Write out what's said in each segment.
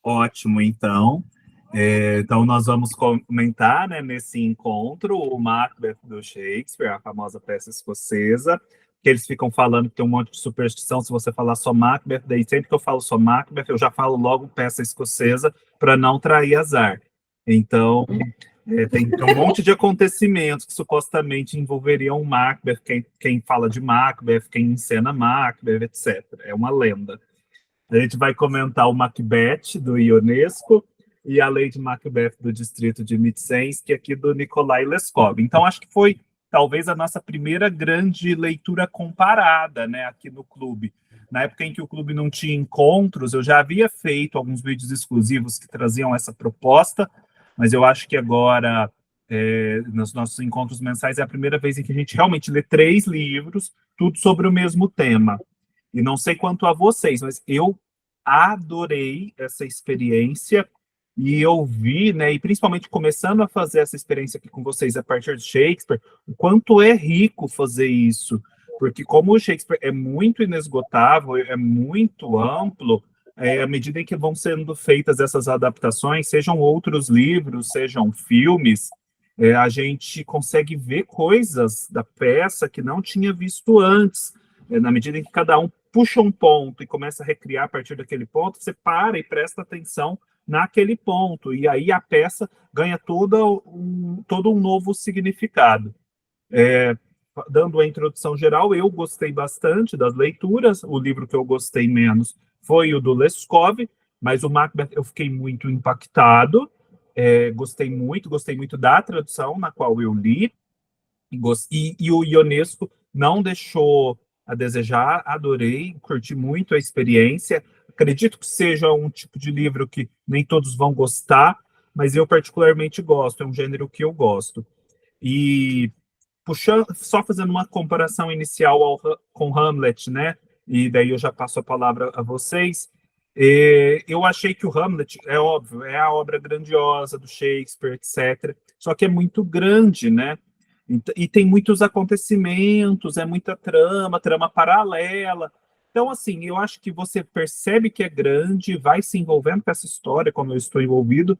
Ótimo, então. Então, nós vamos comentar, né, nesse encontro o Macbeth do Shakespeare, a famosa peça escocesa, que eles ficam falando que tem um monte de superstição se você falar só Macbeth, daí sempre que eu falo só Macbeth, eu já falo logo peça escocesa para não trair azar. Então, tem um monte de acontecimentos que supostamente envolveriam Macbeth, quem fala de Macbeth, quem encena Macbeth, etc. É uma lenda. A gente vai comentar o Macbeth, do Ionesco, e a Lady Macbeth, do Distrito de Mtsensk, aqui do Nikolai Leskov. Então, acho que foi talvez a nossa primeira grande leitura comparada, né, aqui no clube. Na época em que o clube não tinha encontros, eu já havia feito alguns vídeos exclusivos que traziam essa proposta, mas eu acho que agora, nos nossos encontros mensais, é a primeira vez em que a gente realmente lê 3 livros, tudo sobre o mesmo tema. E não sei quanto a vocês, mas eu adorei essa experiência e eu vi, né, e principalmente começando a fazer essa experiência aqui com vocês a partir de Shakespeare, o quanto é rico fazer isso, porque como o Shakespeare é muito inesgotável, é muito amplo, à medida em que vão sendo feitas essas adaptações, sejam outros livros, sejam filmes, a gente consegue ver coisas da peça que não tinha visto antes. Na medida em que cada um puxa um ponto e começa a recriar a partir daquele ponto, você para e presta atenção naquele ponto, e aí a peça ganha todo um novo significado. Dando a introdução geral, eu gostei bastante das leituras, o livro que eu gostei menos foi o do Leskov, mas o Macbeth eu fiquei muito impactado, gostei muito da tradução na qual eu li, e o Ionesco não deixou a desejar, adorei, curti muito a experiência. Acredito que seja um tipo de livro que nem todos vão gostar, mas eu particularmente gosto, é um gênero que eu gosto. E puxando, só fazendo uma comparação inicial com Hamlet, né? E daí eu já passo a palavra a vocês. Eu achei que o Hamlet, é óbvio, é a obra grandiosa do Shakespeare, etc. Só que é muito grande, né? E tem muitos acontecimentos, é muita trama paralela. Então, assim, eu acho que você percebe que é grande, vai se envolvendo com essa história, como eu estou envolvido,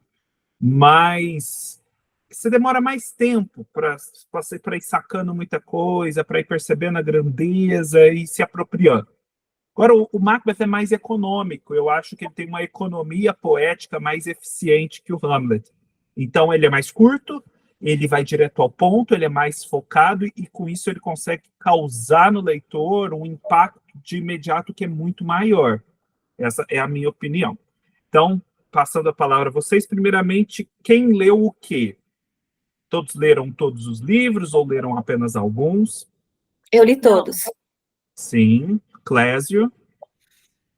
mas você demora mais tempo para ir sacando muita coisa, para ir percebendo a grandeza e se apropriando. Agora, o Macbeth é mais econômico, eu acho que ele tem uma economia poética mais eficiente que o Hamlet. Então, ele é mais curto, ele vai direto ao ponto, ele é mais focado e com isso ele consegue causar no leitor um impacto de imediato que é muito maior. Essa é a minha opinião. Então, passando a palavra a vocês, primeiramente, quem leu o quê? Todos leram todos os livros ou leram apenas alguns? Eu li todos. Sim. Clésio?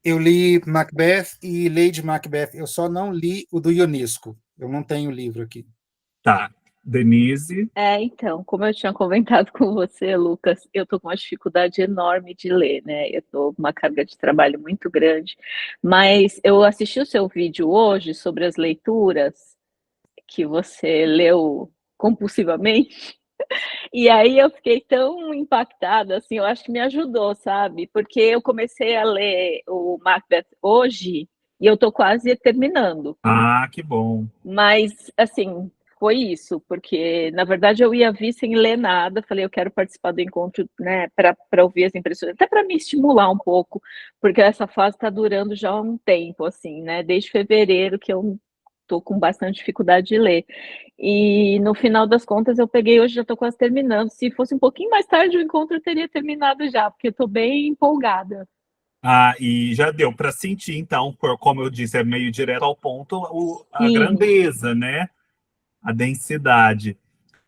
Eu li Macbeth e Lady Macbeth. Eu só não li o do Ionesco. Eu não tenho o livro aqui. Tá. Denise? Então, como eu tinha comentado com você, Lucas, eu tô com uma dificuldade enorme de ler, né? Eu tô com uma carga de trabalho muito grande, mas eu assisti o seu vídeo hoje sobre as leituras que você leu compulsivamente, e aí eu fiquei tão impactada, assim, eu acho que me ajudou, sabe? Porque eu comecei a ler o Macbeth hoje e eu tô quase terminando. Ah, que bom. Mas, assim, foi isso, porque na verdade eu ia vir sem ler nada, falei, eu quero participar do encontro, né, para ouvir as impressões, até para me estimular um pouco, porque essa fase está durando já há um tempo, assim, né, desde fevereiro que eu tô com bastante dificuldade de ler. E no final das contas eu peguei hoje, já estou quase terminando. Se fosse um pouquinho mais tarde o encontro eu teria terminado já, porque eu estou bem empolgada. Ah, e já deu para sentir, então, como eu disse, é meio direto ao ponto, a Sim. grandeza, né? A densidade.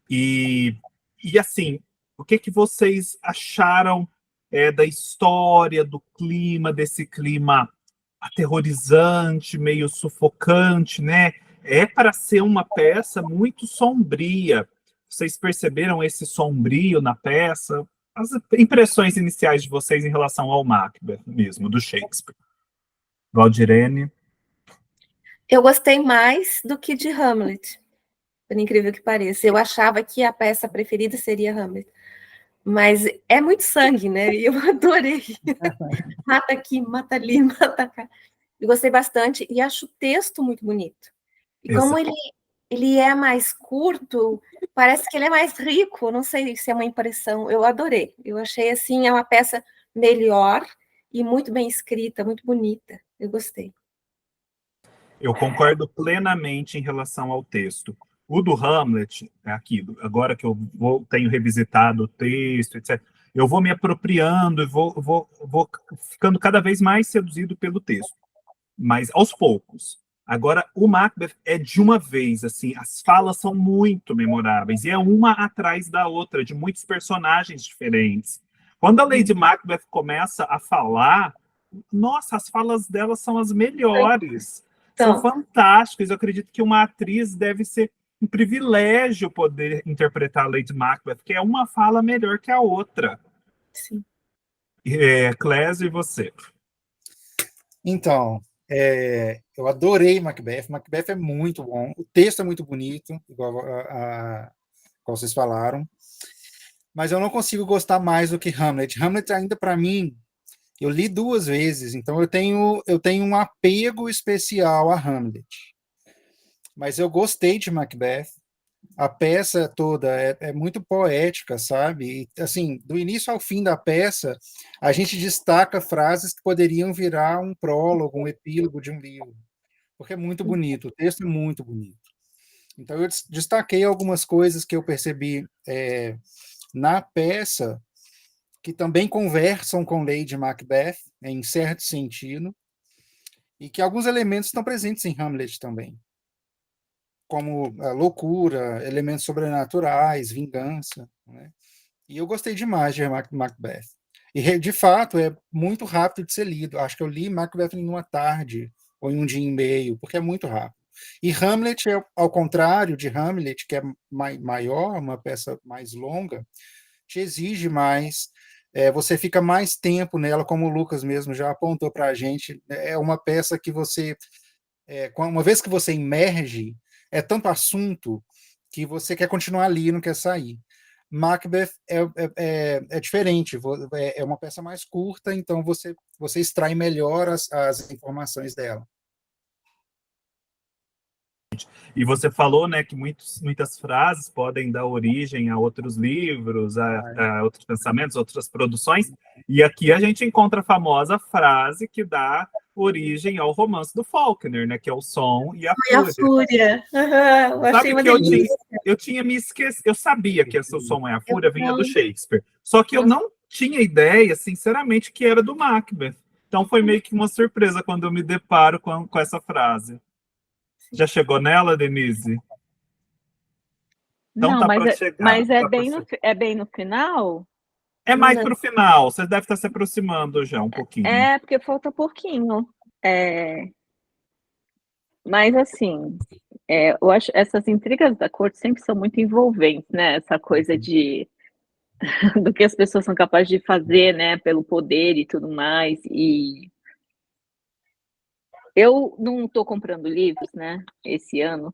E, e assim, o que que vocês acharam da história, do clima, desse clima aterrorizante, meio sufocante, né? É para ser uma peça muito sombria. Vocês perceberam esse sombrio na peça? As impressões iniciais de vocês em relação ao Macbeth mesmo, do Shakespeare. Valdirene? Eu gostei mais do que de Hamlet, por incrível que pareça. Eu achava que a peça preferida seria Hamlet. Mas é muito sangue, né? E eu adorei. Mata aqui, mata ali, mata cá. e gostei bastante, e acho o texto muito bonito. E como Exato. ele é mais curto, parece que ele é mais rico, não sei se é uma impressão, eu adorei. Eu achei, assim, é uma peça melhor e muito bem escrita, muito bonita, eu gostei. Eu concordo plenamente em relação ao texto. O do Hamlet, é aquilo, agora que eu tenho revisitado o texto, etc., eu vou me apropriando e vou ficando cada vez mais seduzido pelo texto, mas aos poucos. Agora, o Macbeth é de uma vez, assim, as falas são muito memoráveis, e é uma atrás da outra, de muitos personagens diferentes. Quando a Lady Macbeth começa a falar, nossa, as falas dela são as melhores, são Então, fantásticas. Eu acredito que uma atriz deve ser um privilégio poder interpretar a Lady Macbeth, que é uma fala melhor que a outra. sim. Clésio, e você? Então, eu adorei Macbeth. Macbeth é muito bom. O texto é muito bonito, igual como vocês falaram. Mas eu não consigo gostar mais do que Hamlet. Hamlet ainda, para mim, eu li 2 vezes, então eu tenho um apego especial a Hamlet. Mas eu gostei de Macbeth. A peça toda é muito poética, sabe? E, assim, do início ao fim da peça, a gente destaca frases que poderiam virar um prólogo, um epílogo de um livro, porque é muito bonito, o texto é muito bonito. Então, eu destaquei algumas coisas que eu percebi na peça, que também conversam com Lady Macbeth, em certo sentido, e que alguns elementos estão presentes em Hamlet também, como a loucura, elementos sobrenaturais, vingança, né? E eu gostei demais de Macbeth. E, de fato, é muito rápido de ser lido. Acho que eu li Macbeth em uma tarde, ou em um dia e meio, porque é muito rápido. E Hamlet, ao contrário de Hamlet, que é maior, uma peça mais longa, te exige mais, você fica mais tempo nela, como o Lucas mesmo já apontou para a gente. É uma peça que você, uma vez que você imerge, é tanto assunto que você quer continuar ali e não quer sair. Macbeth é diferente, é uma peça mais curta, então você extrai melhor as informações dela. E você falou, né, que muitas frases podem dar origem a outros livros, a outros pensamentos, outras produções. E aqui a gente encontra a famosa frase que dá origem ao romance do Faulkner, né, que é o Som e a E a Fúria. Fúria. Uhum, eu achei Sabe uma que delícia. eu tinha me esquecido, eu sabia que esse O Som e a Fúria vinha do Não. Shakespeare, só que eu não tinha ideia, sinceramente, que era do Macbeth. Então foi meio que uma surpresa quando eu me deparo com essa frase. Já chegou nela, Denise? Então Não, tá para chegar. mas é Tá pra bem chegar. é bem no final? É mais Não. para o final. Você deve estar se aproximando já um pouquinho. É, porque falta pouquinho. É, mas assim, eu acho essas intrigas da corte sempre são muito envolventes, né? Essa coisa de do que as pessoas são capazes de fazer, né? Pelo poder e tudo mais. E eu não estou comprando livros, né? Esse ano.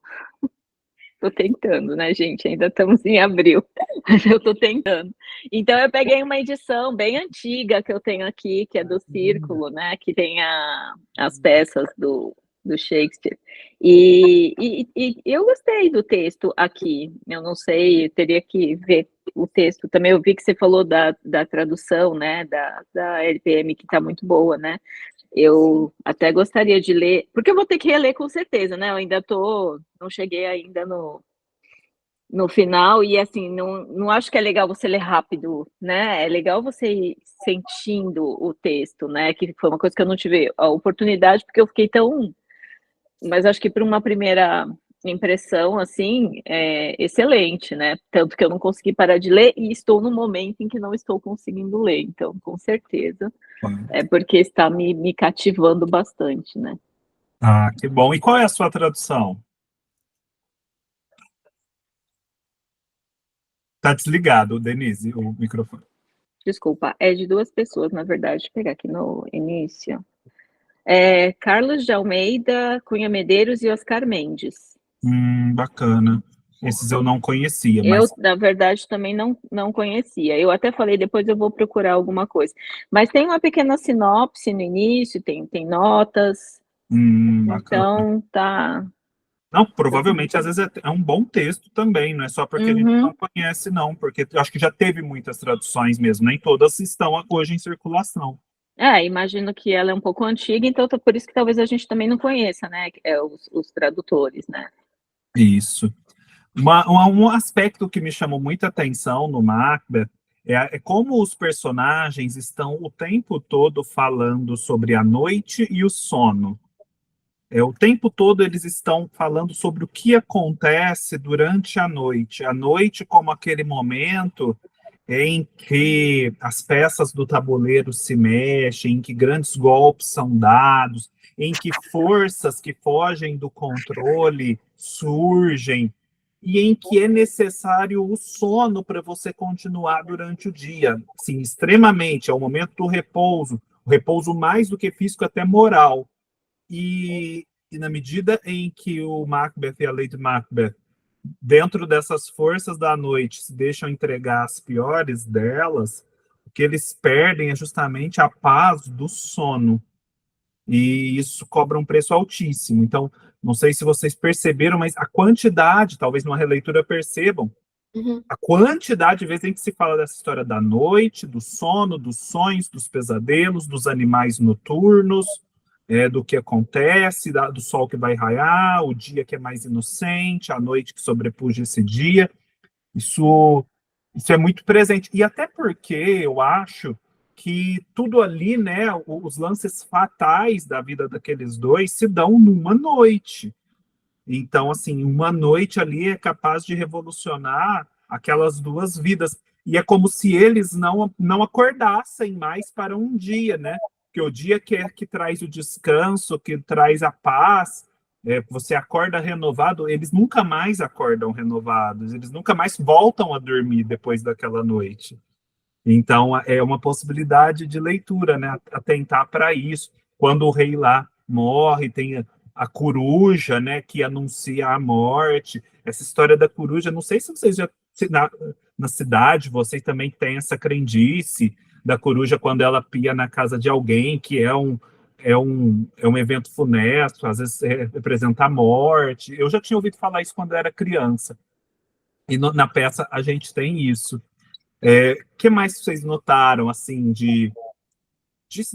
Tô tentando, né, gente? Ainda estamos em abril, mas eu tô tentando. Então, eu peguei uma edição bem antiga que eu tenho aqui, que é do Círculo, né? Que tem as peças do Shakespeare. E eu gostei do texto aqui. Eu não sei, eu teria que ver o texto. Também eu vi que você falou da tradução, né? Da LPM, que está muito boa, né? Eu até gostaria de ler, porque eu vou ter que reler com certeza, né? Eu ainda não cheguei ainda no final, e assim, não acho que é legal você ler rápido, né? É legal você ir sentindo o texto, né? Que foi uma coisa que eu não tive a oportunidade, porque eu fiquei tão. Mas acho que para uma primeira impressão, assim, é excelente, né? Tanto que eu não consegui parar de ler e estou no momento em que não estou conseguindo ler, então, com certeza. É porque está me cativando bastante, né? Ah, que bom. E qual é a sua tradução? Tá desligado, Denise, o microfone. Desculpa, é de 2 pessoas, na verdade. Vou pegar aqui no início. Carlos de Almeida, Cunha Medeiros e Oscar Mendes. Bacana. Esses eu não conhecia, Eu, mas na verdade, também não conhecia. Eu até falei, depois eu vou procurar alguma coisa. Mas tem uma pequena sinopse no início, tem notas, Bacana. Então, tá... Não, provavelmente, às vezes, é um bom texto também, não é só porque a gente não conhece, não, porque eu acho que já teve muitas traduções mesmo, nem todas estão hoje em circulação. Imagino que ela é um pouco antiga, então por isso que talvez a gente também não conheça, né, os tradutores, né? Isso. Um aspecto que me chamou muita atenção no Macbeth é como os personagens estão o tempo todo falando sobre a noite e o sono. O tempo todo eles estão falando sobre o que acontece durante a noite como aquele momento em que as peças do tabuleiro se mexem, em que grandes golpes são dados, em que forças que fogem do controle surgem, e em que é necessário o sono para você continuar durante o dia. Sim, extremamente, é o momento do repouso, o repouso mais do que físico, até moral. E na medida em que o Macbeth e a Lady Macbeth, dentro dessas forças da noite, se deixam entregar as piores delas, o que eles perdem é justamente a paz do sono. E isso cobra um preço altíssimo. Então, não sei se vocês perceberam, mas a quantidade, talvez numa releitura percebam, a quantidade de vezes em que se fala dessa história da noite, do sono, dos sonhos, dos pesadelos, dos animais noturnos, do que acontece, do sol que vai raiar, o dia que é mais inocente, a noite que sobrepuja esse dia. Isso é muito presente. E até porque eu acho que tudo ali, né, os lances fatais da vida daqueles dois se dão numa noite. Então, assim, uma noite ali é capaz de revolucionar aquelas duas vidas. E é como se eles não acordassem mais para um dia, né? Porque o dia que traz o descanso, que traz a paz, você acorda renovado, eles nunca mais acordam renovados, eles nunca mais voltam a dormir depois daquela noite. Então, é uma possibilidade de leitura, né? Atentar para isso. Quando o rei lá morre, tem a coruja, né, que anuncia a morte. Essa história da coruja, não sei se vocês já na cidade, vocês também têm essa crendice da coruja quando ela pia na casa de alguém, que é um evento funesto, às vezes representa a morte. Eu já tinha ouvido falar isso quando eu era criança. E na peça a gente tem isso. Que mais vocês notaram, assim, de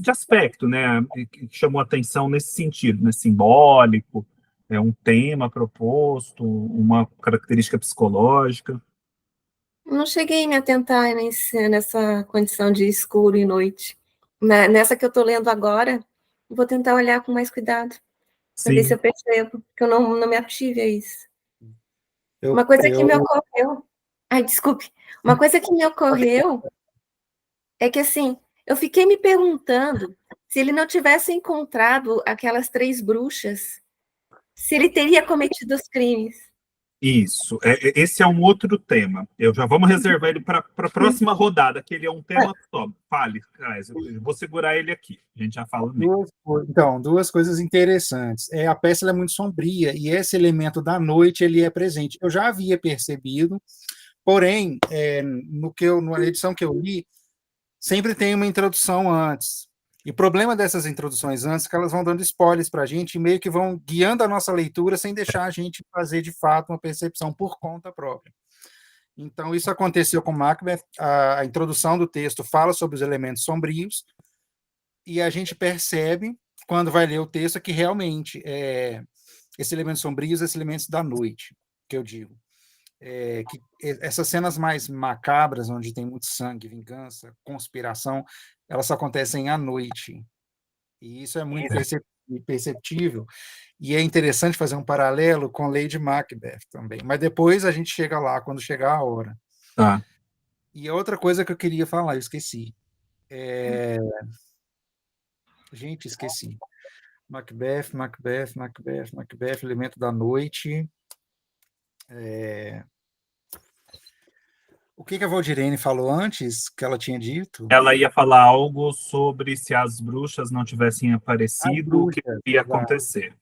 aspecto, né, que chamou atenção nesse sentido, né, simbólico, um tema proposto, uma característica psicológica? Não cheguei a me atentar nessa condição de escuro e noite. Nessa que eu estou lendo agora, vou tentar olhar com mais cuidado, para ver se eu percebo, que eu não me ative a isso. Uma coisa que me ocorreu... Ai, desculpe. Uma coisa que me ocorreu é que, assim, eu fiquei me perguntando se ele não tivesse encontrado aquelas 3 bruxas, se ele teria cometido os crimes. Isso. Esse é um outro tema. Eu já vamos reservar ele para a próxima rodada, que ele é um tema só. Fale, Kais, eu vou segurar ele aqui. A gente já fala nele. Então, duas coisas interessantes. A peça ela é muito sombria e esse elemento da noite ele é presente. Eu já havia percebido, porém, na edição que eu li, sempre tem uma introdução antes. E o problema dessas introduções antes é que elas vão dando spoilers para a gente e meio que vão guiando a nossa leitura sem deixar a gente fazer, de fato, uma percepção por conta própria. Então, isso aconteceu com Macbeth. A introdução do texto fala sobre os elementos sombrios e a gente percebe, quando vai ler o texto, que realmente esses elementos sombrios, esses elementos da noite, que eu digo. Que essas cenas mais macabras, onde tem muito sangue, vingança, conspiração, elas só acontecem à noite. E isso é muito perceptível. E é interessante fazer um paralelo com Lady Macbeth também. Mas depois a gente chega lá, quando chegar a hora. Tá. E a outra coisa que eu queria falar, eu esqueci. Gente, esqueci. Macbeth, elemento da noite. O que a Valdirene falou antes, que ela tinha dito? Ela ia falar algo sobre se as bruxas não tivessem aparecido, o que ia acontecer.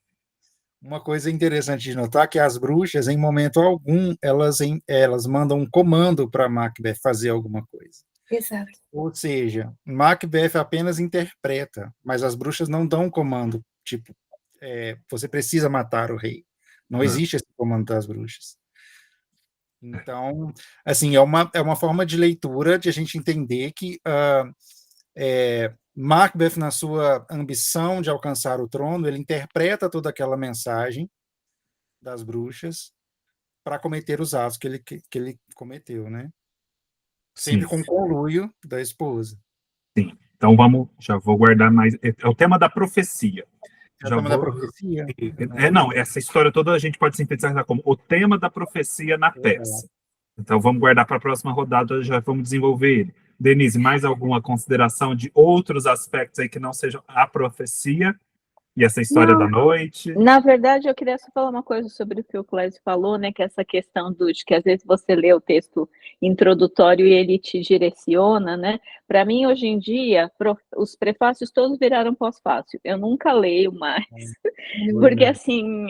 Uma coisa interessante de notar é que as bruxas, em momento algum, elas mandam um comando para Macbeth fazer alguma coisa. Exato. Ou seja, Macbeth apenas interpreta, mas as bruxas não dão um comando, tipo, você precisa matar o rei. Não existe esse comando das bruxas. Então, assim, é uma forma de leitura de a gente entender que Macbeth, na sua ambição de alcançar o trono, ele interpreta toda aquela mensagem das bruxas para cometer os atos que ele cometeu, né? Sempre com conluio da esposa. Sim. Então já vou guardar mais. É o tema da profecia. É o tema da profecia? Não, essa história toda a gente pode sintetizar como o tema da profecia na peça. Então vamos guardar para a próxima rodada, já vamos desenvolver ele. Denise, mais alguma consideração de outros aspectos aí que não sejam a profecia e essa história da noite? Na verdade, eu queria só falar uma coisa sobre o que o Clésio falou, né, que é essa questão de que às vezes você lê o texto introdutório e ele te direciona, né? Para mim, hoje em dia, os prefácios todos viraram pós-fácil. Eu nunca leio mais, porque assim,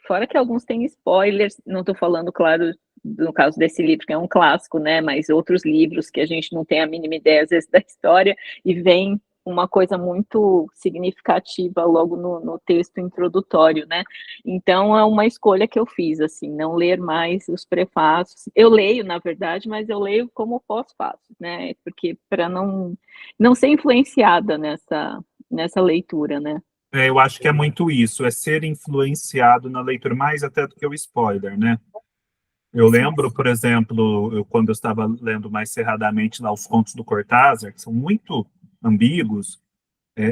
fora que alguns têm spoilers, não estou falando, claro, no caso desse livro, que é um clássico, né, mas outros livros que a gente não tem a mínima ideia, às vezes, da história, e vem uma coisa muito significativa logo no texto introdutório, né? Então, é uma escolha que eu fiz, assim, não ler mais os prefácios. Eu leio, na verdade, mas eu leio como pós-fácil, né? Porque para não ser influenciada nessa leitura, né? Eu acho que é muito isso, é ser influenciado na leitura, mais até do que o spoiler, né? Eu lembro, por exemplo, quando eu estava lendo mais cerradamente lá os contos do Cortázar, que são muito ambíguos,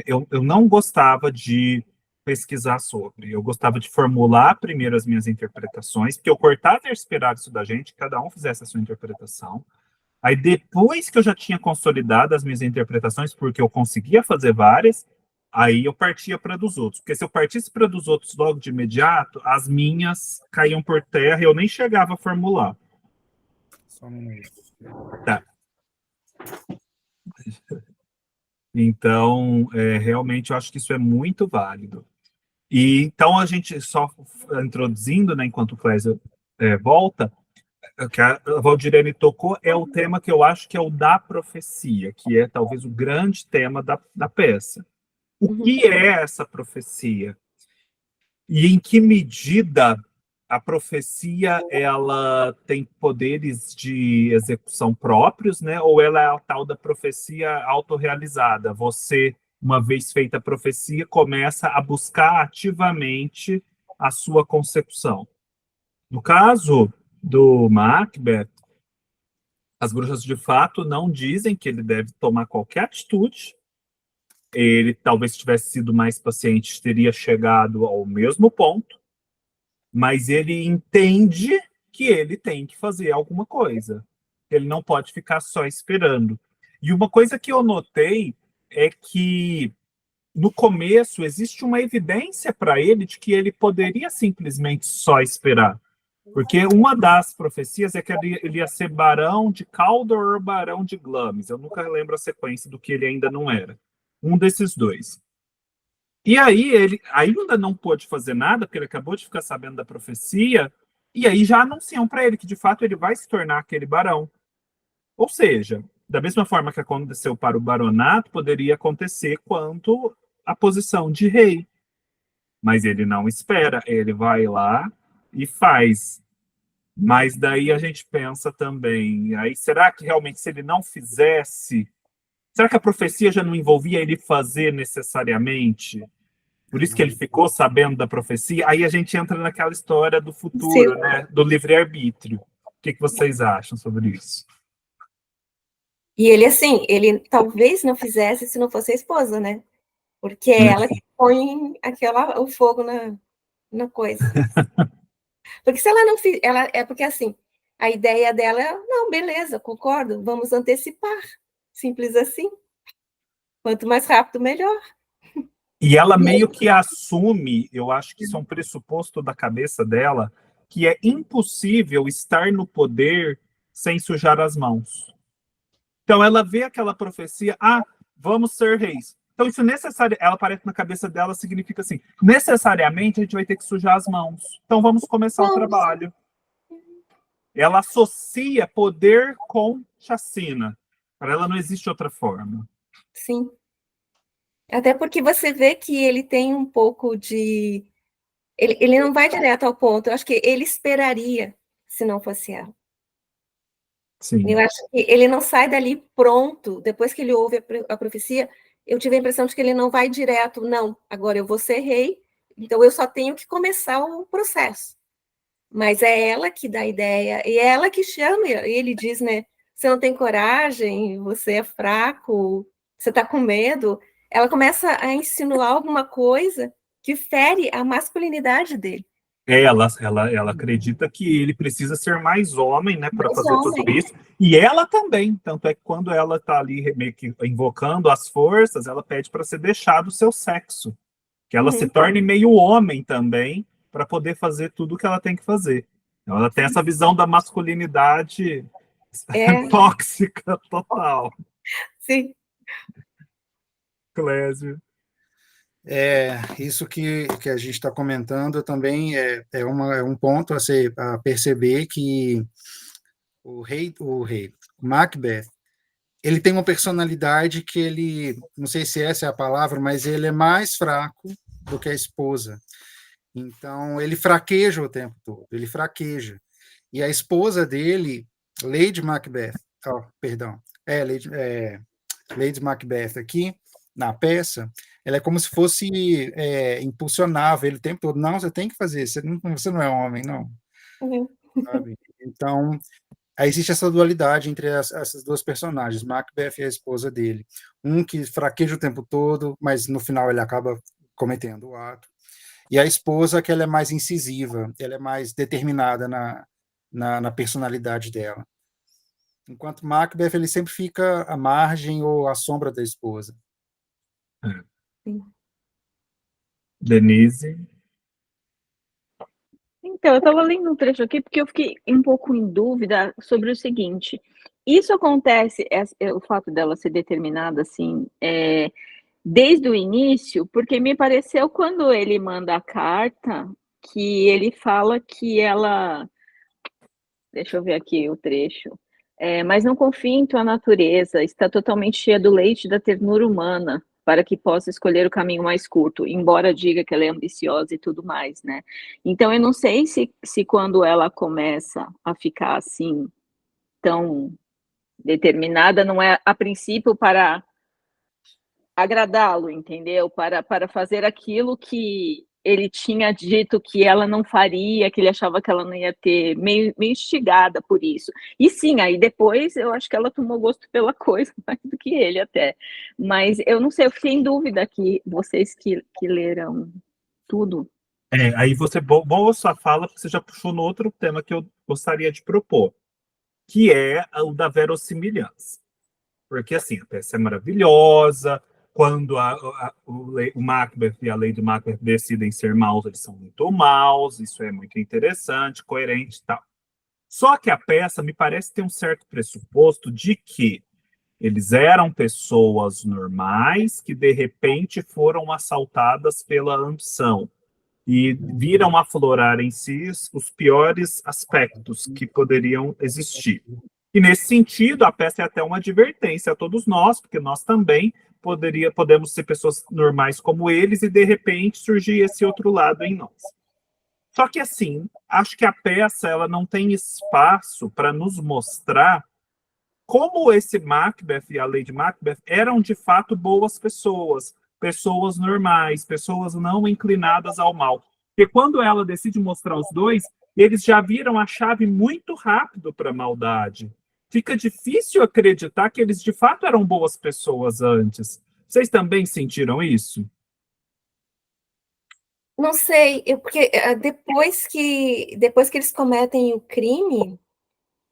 eu não gostava de pesquisar sobre, eu gostava de formular primeiro as minhas interpretações, porque o Cortázar esperava isso da gente, cada um fizesse a sua interpretação. Aí depois que eu já tinha consolidado as minhas interpretações, porque eu conseguia fazer várias, aí eu partia para dos outros. Porque se eu partisse para dos outros logo de imediato, as minhas caíam por terra e eu nem chegava a formular. Só um minuto. Tá. Então, realmente, eu acho que isso é muito válido. E então, a gente só introduzindo, né, enquanto o Clésio volta, que a Valdirene tocou é o tema que eu acho que é o da profecia, que é talvez o grande tema da peça. O que é essa profecia? E em que medida a profecia ela tem poderes de execução próprios, né? Ou ela é a tal da profecia autorrealizada? Você, uma vez feita a profecia, começa a buscar ativamente a sua consecução. No caso do Macbeth, as bruxas de fato não dizem que ele deve tomar qualquer atitude. Ele talvez tivesse sido mais paciente, teria chegado ao mesmo ponto, mas ele entende que ele tem que fazer alguma coisa. Ele não pode ficar só esperando. E uma coisa que eu notei é que no começo existe uma evidência para ele de que ele poderia simplesmente só esperar. Porque uma das profecias é que ele ia ser barão de Caldor ou barão de Glamis. Eu nunca lembro a sequência do que ele ainda não era. Um desses dois. E aí ele ainda não pôde fazer nada, porque ele acabou de ficar sabendo da profecia, e aí já anunciam para ele que de fato ele vai se tornar aquele barão. Ou seja, da mesma forma que aconteceu para o baronato, poderia acontecer quanto a posição de rei. Mas ele não espera, ele vai lá e faz. Mas daí a gente pensa também, aí será que realmente se ele não fizesse, será que a profecia já não envolvia ele fazer necessariamente? Por isso que ele ficou sabendo da profecia. Aí a gente entra naquela história do futuro, Sim. né? Do livre-arbítrio. O que vocês acham sobre isso? E ele, assim, ele talvez não fizesse se não fosse a esposa, né? Porque é ela que põe o fogo na coisa. Porque se ela não fizer, é porque assim, a ideia dela é, não, beleza, concordo, vamos antecipar. Simples assim. Quanto mais rápido, melhor. E ela meio que assume, eu acho que isso é um pressuposto da cabeça dela, que é impossível estar no poder sem sujar as mãos. Então ela vê aquela profecia, vamos ser reis. Então isso necessariamente, ela aparece na cabeça dela, significa assim, necessariamente a gente vai ter que sujar as mãos. Então vamos começar o trabalho. Ela associa poder com chacina. Para ela não existe outra forma. Sim. Até porque você vê que ele tem um pouco de... Ele não vai direto ao ponto. Eu acho que ele esperaria se não fosse ela. Sim. Eu acho que ele não sai dali pronto. Depois que ele ouve a profecia, eu tive a impressão de que ele não vai direto. Não, agora eu vou ser rei, então eu só tenho que começar o processo. Mas é ela que dá a ideia, e é ela que chama. E ele diz, né? Você não tem coragem, você é fraco, você está com medo. Ela começa a insinuar alguma coisa que fere a masculinidade dele. Ela acredita que ele precisa ser mais homem, né, para Mais fazer tudo homem. isso. E ela também. Tanto é que quando ela está ali meio que invocando as forças, ela pede para ser deixado o seu sexo. Que ela se torne meio homem também, para poder fazer tudo o que ela tem que fazer. Então, ela tem essa visão da masculinidade tóxica total. Sim. Clésio. Isso que a gente está comentando também é um ponto a perceber que o Macbeth, ele tem uma personalidade que ele, não sei se essa é a palavra, mas ele é mais fraco do que a esposa. Então, ele fraqueja o tempo todo, ele fraqueja. E a esposa dele, Lady Macbeth, Lady Macbeth aqui, na peça, ela é como se fosse impulsionava ele o tempo todo. Não, você tem que fazer, você não é homem, não. Sabe? Então, aí existe essa dualidade entre essas duas personagens, Macbeth e a esposa dele. Um que fraqueja o tempo todo, mas no final ele acaba cometendo o ato. E a esposa, que ela é mais incisiva, ela é mais determinada na personalidade dela. Enquanto Macbeth, ele sempre fica à margem ou à sombra da esposa. Denise. Então, eu estava lendo um trecho aqui porque eu fiquei um pouco em dúvida sobre o seguinte: isso acontece, o fato dela ser determinada assim, desde o início, porque me pareceu quando ele manda a carta que ele fala que ela. Deixa eu ver aqui o trecho. Mas não confie em tua natureza, está totalmente cheia do leite da ternura humana, para que possa escolher o caminho mais curto, embora diga que ela é ambiciosa e tudo mais, né? Então, eu não sei se quando ela começa a ficar assim, tão determinada, não é a princípio para agradá-lo, entendeu? Para fazer aquilo que ele tinha dito que ela não faria, que ele achava que ela não ia ter, meio instigada por isso. E sim, aí depois eu acho que ela tomou gosto pela coisa mais do que ele até. Mas eu não sei, eu fiquei em dúvida aqui, vocês que leram tudo. Aí você, boa sua fala, porque você já puxou no outro tema que eu gostaria de propor, que é o da verossimilhança. Porque, assim, a peça é maravilhosa, quando o Macbeth e a Lady Macbeth decidem ser maus, eles são muito maus, isso é muito interessante, coerente e tal. Só que a peça me parece ter um certo pressuposto de que eles eram pessoas normais que, de repente, foram assaltadas pela ambição e viram aflorar em si os piores aspectos que poderiam existir. E, nesse sentido, a peça é até uma advertência a todos nós, porque nós também podemos ser pessoas normais como eles e, de repente, surgir esse outro lado em nós. Só que, assim, acho que a peça ela não tem espaço para nos mostrar como esse Macbeth e a Lady Macbeth eram, de fato, boas pessoas, pessoas normais, pessoas não inclinadas ao mal. Porque quando ela decide mostrar os dois, eles já viram a chave muito rápido para a maldade. Fica difícil acreditar que eles, de fato, eram boas pessoas antes. Vocês também sentiram isso? Não sei, porque depois que eles cometem o crime,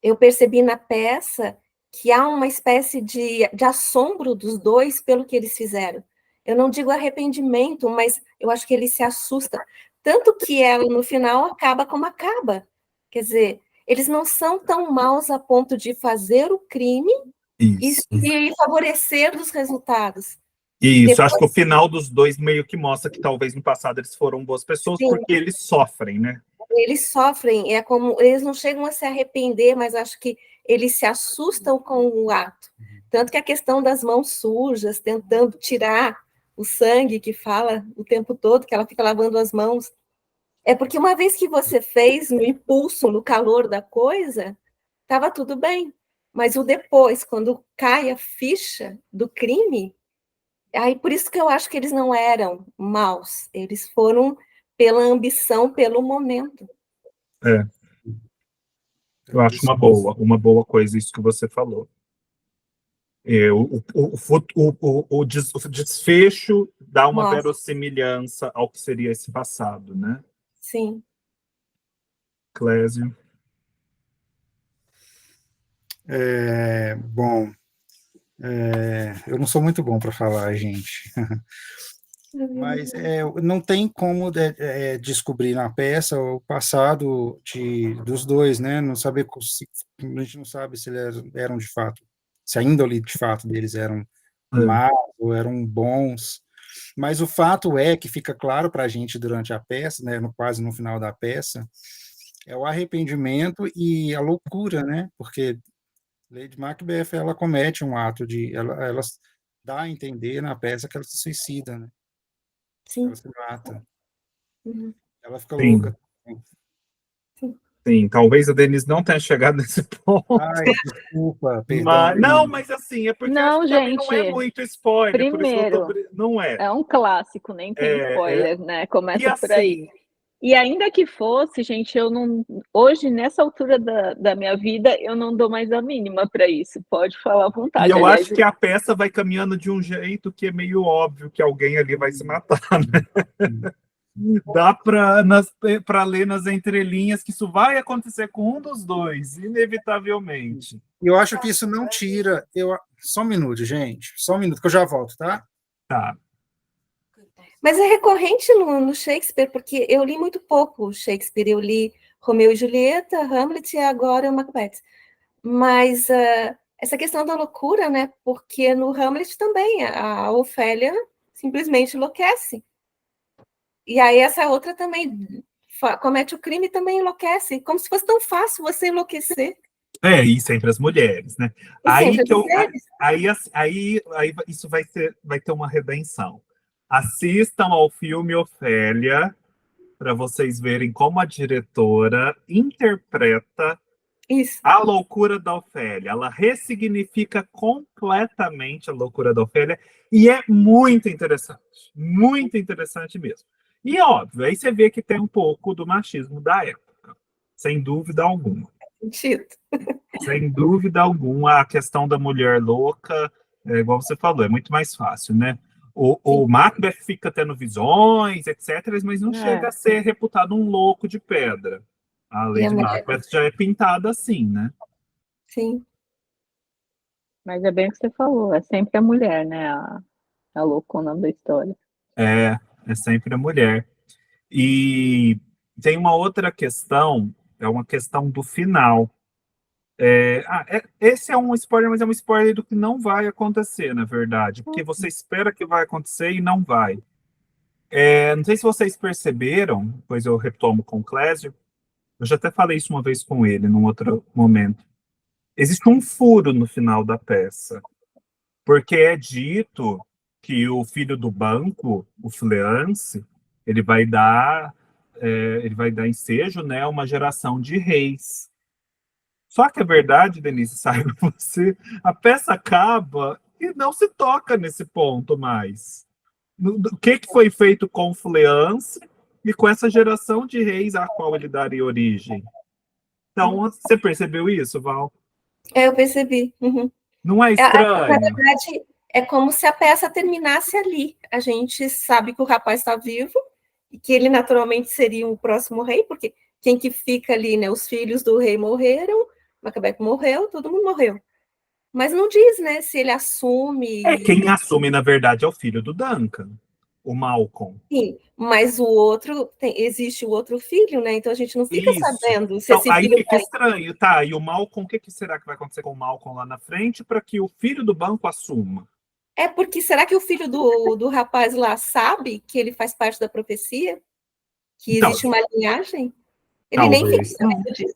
eu percebi na peça que há uma espécie de assombro dos dois pelo que eles fizeram. Eu não digo arrependimento, mas eu acho que ele se assusta. Tanto que ela, no final, acaba como acaba. Quer dizer, eles não são tão maus a ponto de fazer o crime Isso. e favorecer dos resultados. Isso, acho que o final dos dois meio que mostra que talvez no passado eles foram boas pessoas, sim, porque eles sofrem, né? Eles sofrem, como eles não chegam a se arrepender, mas acho que eles se assustam com o ato. Tanto que a questão das mãos sujas, tentando tirar o sangue que fala o tempo todo, que ela fica lavando as mãos. É porque uma vez que você fez no impulso, no calor da coisa, estava tudo bem. Mas o depois, quando cai a ficha do crime, aí por isso que eu acho que eles não eram maus. Eles foram pela ambição, pelo momento. É, eu acho uma boa coisa isso que você falou. O desfecho dá uma Nossa, verossimilhança ao que seria esse passado, né? sim. Clésio. Bom, eu não sou muito bom para falar, gente. Mas não tem como descobrir na peça o passado dos dois, né? Não saber a gente não sabe se eles eram de fato, se a índole de fato deles eram maus ou eram bons. Mas o fato é que fica claro para a gente durante a peça, né? Quase no final da peça, é o arrependimento e a loucura, né? Porque Lady Macbeth ela comete um ato ela dá a entender na peça que ela se suicida, né? Sim. Ela se mata. Uhum. Ela fica Sim. louca. Sim, talvez a Denise não tenha chegado nesse ponto. Ai, desculpa, perdão. Não, mas assim, é porque acho Não, que também não é gente, muito spoiler, por isso que eu tô... primeiro, Não é. é um clássico, nem tem spoiler, né? E Começa por aí. assim, E ainda que fosse, gente, eu não. Hoje, nessa altura da minha vida, eu não dou mais a mínima para isso. Pode falar à e vontade. eu Aliás, acho que a peça vai caminhando de um jeito que é meio óbvio que alguém ali vai se matar, né? Dá para ler nas entrelinhas que isso vai acontecer com um dos dois, inevitavelmente. eu acho que isso não tira. Só um minuto, gente. Só um minuto, que eu já volto, tá? Tá. Mas é recorrente no Shakespeare, porque eu li muito pouco Shakespeare. Eu li Romeu e Julieta, Hamlet e agora o Macbeth. Mas essa questão da loucura, né? Porque no Hamlet também a Ofélia simplesmente enlouquece. E aí essa outra também comete o crime e também enlouquece. Como se fosse tão fácil você enlouquecer. E sempre as mulheres, né? E Aí sempre que as eu, mulheres. aí isso vai ter uma redenção. Assistam ao filme Ofélia para vocês verem como a diretora interpreta Isso. a loucura da Ofélia. Ela ressignifica completamente a loucura da Ofélia e é muito interessante mesmo. E óbvio, aí você vê que tem um pouco do machismo da época, sem dúvida alguma. Sentido. Sem dúvida alguma, a questão da mulher louca, igual você falou, é muito mais fácil, né? O Macbeth fica tendo visões, etc., mas não chega a ser reputado um louco de pedra. A Lady Macbeth já é pintada assim, né? Sim. mas é bem o que você falou, é sempre a mulher, né? A loucona da história. É sempre a mulher. E tem uma outra questão, é uma questão do final. Esse é um spoiler, mas é um spoiler do que não vai acontecer, na verdade, porque você espera que vai acontecer e não vai. Não sei se vocês perceberam, pois eu retomo com o Clésio, eu já até falei isso uma vez com ele, num outro momento. Existe um furo no final da peça, porque é dito que o filho do banco, o Fleance, ele vai dar ensejo, né, uma geração de reis. Só que a verdade, Denise, saiba você, a peça acaba e não se toca nesse ponto mais. O que foi feito com o Fleance e com essa geração de reis à qual ele daria origem? Então, você percebeu isso, Val? Eu percebi. Uhum. Não é Na estranho? verdade, é como se a peça terminasse ali. A gente sabe que o rapaz está vivo e que ele naturalmente seria o próximo rei, porque quem que fica ali, né? Os filhos do rei morreram, Macbeth morreu, todo mundo morreu. Mas não diz, né, se ele assume. Quem assume, na verdade, é o filho do Duncan, o Malcolm. Sim, mas o outro, existe o outro filho, né? Então a gente não fica Isso. sabendo se Então, esse aí filho fica estranho, tá? E o Malcolm, o que será que vai acontecer com o Malcolm lá na frente para que o filho do banco assuma? É porque será que o filho do rapaz lá sabe que ele faz parte da profecia? Que Então, existe uma linhagem? Ele nem fica talvez não. sabendo disso.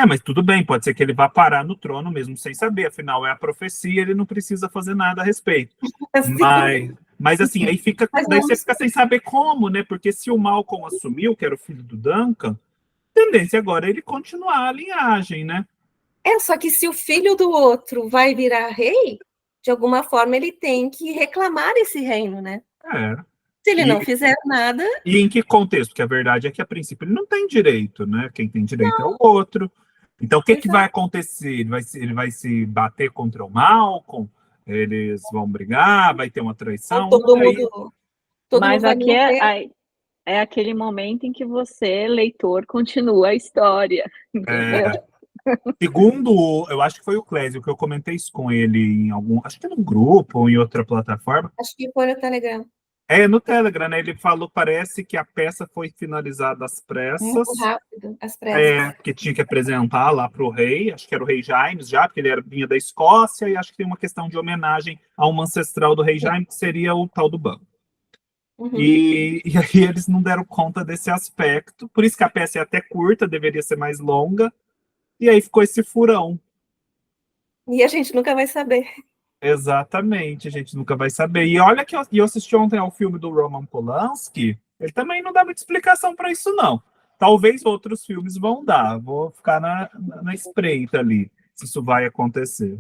Mas tudo bem, pode ser que ele vá parar no trono mesmo sem saber, afinal é a profecia, ele não precisa fazer nada a respeito. Assim. Mas assim, aí fica, Mas daí não, você fica sem saber como, né? Porque se o Malcolm assumiu, que era o filho do Duncan, a tendência agora é ele continuar a linhagem, né? só que se o filho do outro vai virar rei, de alguma forma ele tem que reclamar esse reino, né? É. Se ele não E, fizer nada, e em que contexto? Porque a verdade é que, a princípio, ele não tem direito, né? Quem tem direito é o outro. Então, o que, que vai acontecer? Ele vai se bater contra o Malcolm? Eles vão brigar? Vai ter uma traição? todo Aí, mundo, todo Mas mundo vai aqui morrer. é aquele momento em que você, leitor, continua a história, entendeu? segundo, eu acho que foi o Clésio, que eu comentei isso com ele em algum, acho que num grupo ou em outra plataforma. Acho que foi no Telegram. No Telegram, né? Ele falou, parece que a peça foi finalizada às pressas, Muito rápido, às pressas. que tinha que apresentar lá para o rei, acho que era o rei Jaime já, porque ele vinha da Escócia, e acho que tem uma questão de homenagem a uma ancestral do rei Jaime, que seria o tal do banco. Uhum. E aí eles não deram conta desse aspecto, por isso que a peça é até curta, deveria ser mais longa, e aí ficou esse furão. E a gente nunca vai saber. Exatamente, a gente nunca vai saber. E olha que eu assisti ontem ao filme do Roman Polanski, ele também não dá muita explicação para isso, não. Talvez outros filmes vão dar, vou ficar na espreita ali, se isso vai acontecer.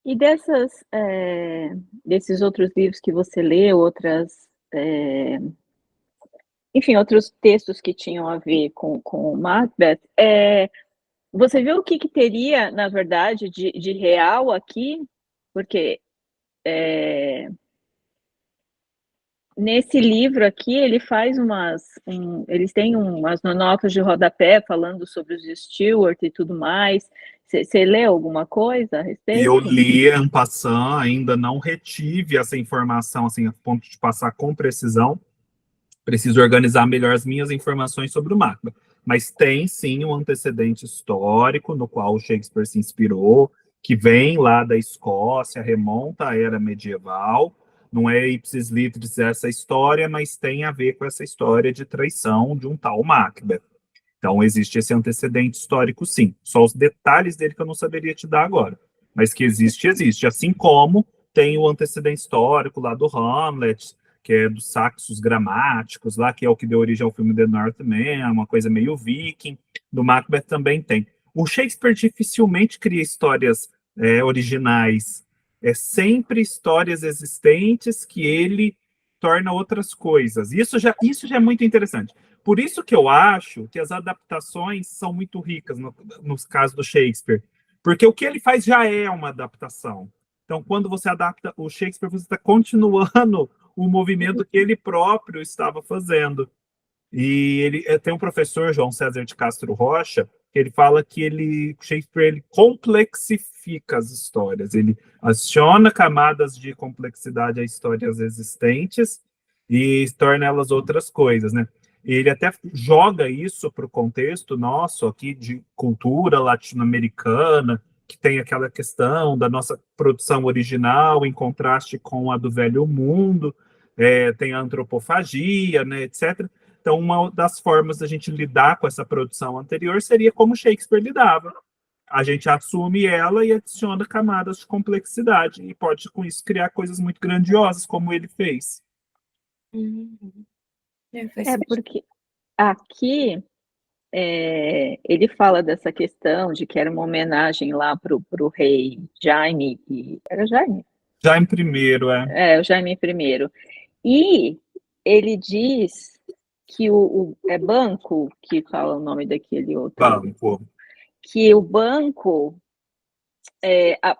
E desses outros livros que você leu, enfim, outros textos que tinham a ver com o Macbeth, você viu o que teria, na verdade, de real aqui? Porque nesse livro aqui, ele faz eles têm umas notas de rodapé falando sobre os Stewart e tudo mais. Você leu alguma coisa a E eu respeito? li en passant, ainda não retive essa informação assim, a ponto de passar com precisão. Preciso organizar melhor as minhas informações sobre o Macbeth. Mas tem sim um antecedente histórico no qual o Shakespeare se inspirou, que vem lá da Escócia, remonta à era medieval. Não é ipsis litteris essa história, mas tem a ver com essa história de traição de um tal Macbeth. Então existe esse antecedente histórico, sim. Só os detalhes dele que eu não saberia te dar agora. Mas que existe, existe. Assim como tem o antecedente histórico lá do Hamlet, que é dos Saxos Gramáticos, lá que é o que deu origem ao filme The Northman, uma coisa meio viking. Do Macbeth também tem. O Shakespeare dificilmente cria histórias originais. É sempre histórias existentes que ele torna outras coisas. Isso já é muito interessante. Por isso que eu acho que as adaptações são muito ricas nos casos do Shakespeare. Porque o que ele faz já é uma adaptação. Então, quando você adapta o Shakespeare, você está continuando o movimento que ele próprio estava fazendo. E ele tem um professor, João César de Castro Rocha, que ele fala que Shakespeare ele complexifica as histórias, ele adiciona camadas de complexidade a histórias existentes e torna elas outras coisas, né? Ele até joga isso para o contexto nosso aqui de cultura latino-americana, que tem aquela questão da nossa produção original em contraste com a do velho mundo, tem a antropofagia, né, etc. Então, uma das formas da gente lidar com essa produção anterior seria como Shakespeare lidava. A gente assume ela e adiciona camadas de complexidade, e pode, com isso, criar coisas muito grandiosas, como ele fez. Porque aqui ele fala dessa questão de que era uma homenagem lá para o rei Jaime, era Jaime? Jaime I, o Jaime I. E ele diz que é Banco, que fala o nome daquele outro. Banco. Que o Banco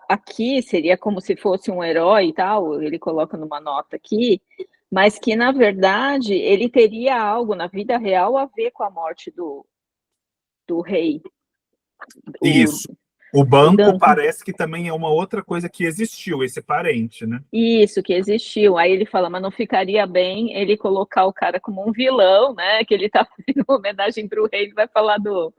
aqui seria como se fosse um herói e tal, ele coloca numa nota aqui, mas que, na verdade, ele teria algo na vida real a ver com a morte do rei. Isso. O banco parece que também é uma outra coisa que existiu, esse parente, né? Isso, que existiu. Aí ele fala, mas não ficaria bem ele colocar o cara como um vilão, né? Que ele está fazendo uma homenagem para o rei, ele vai falar do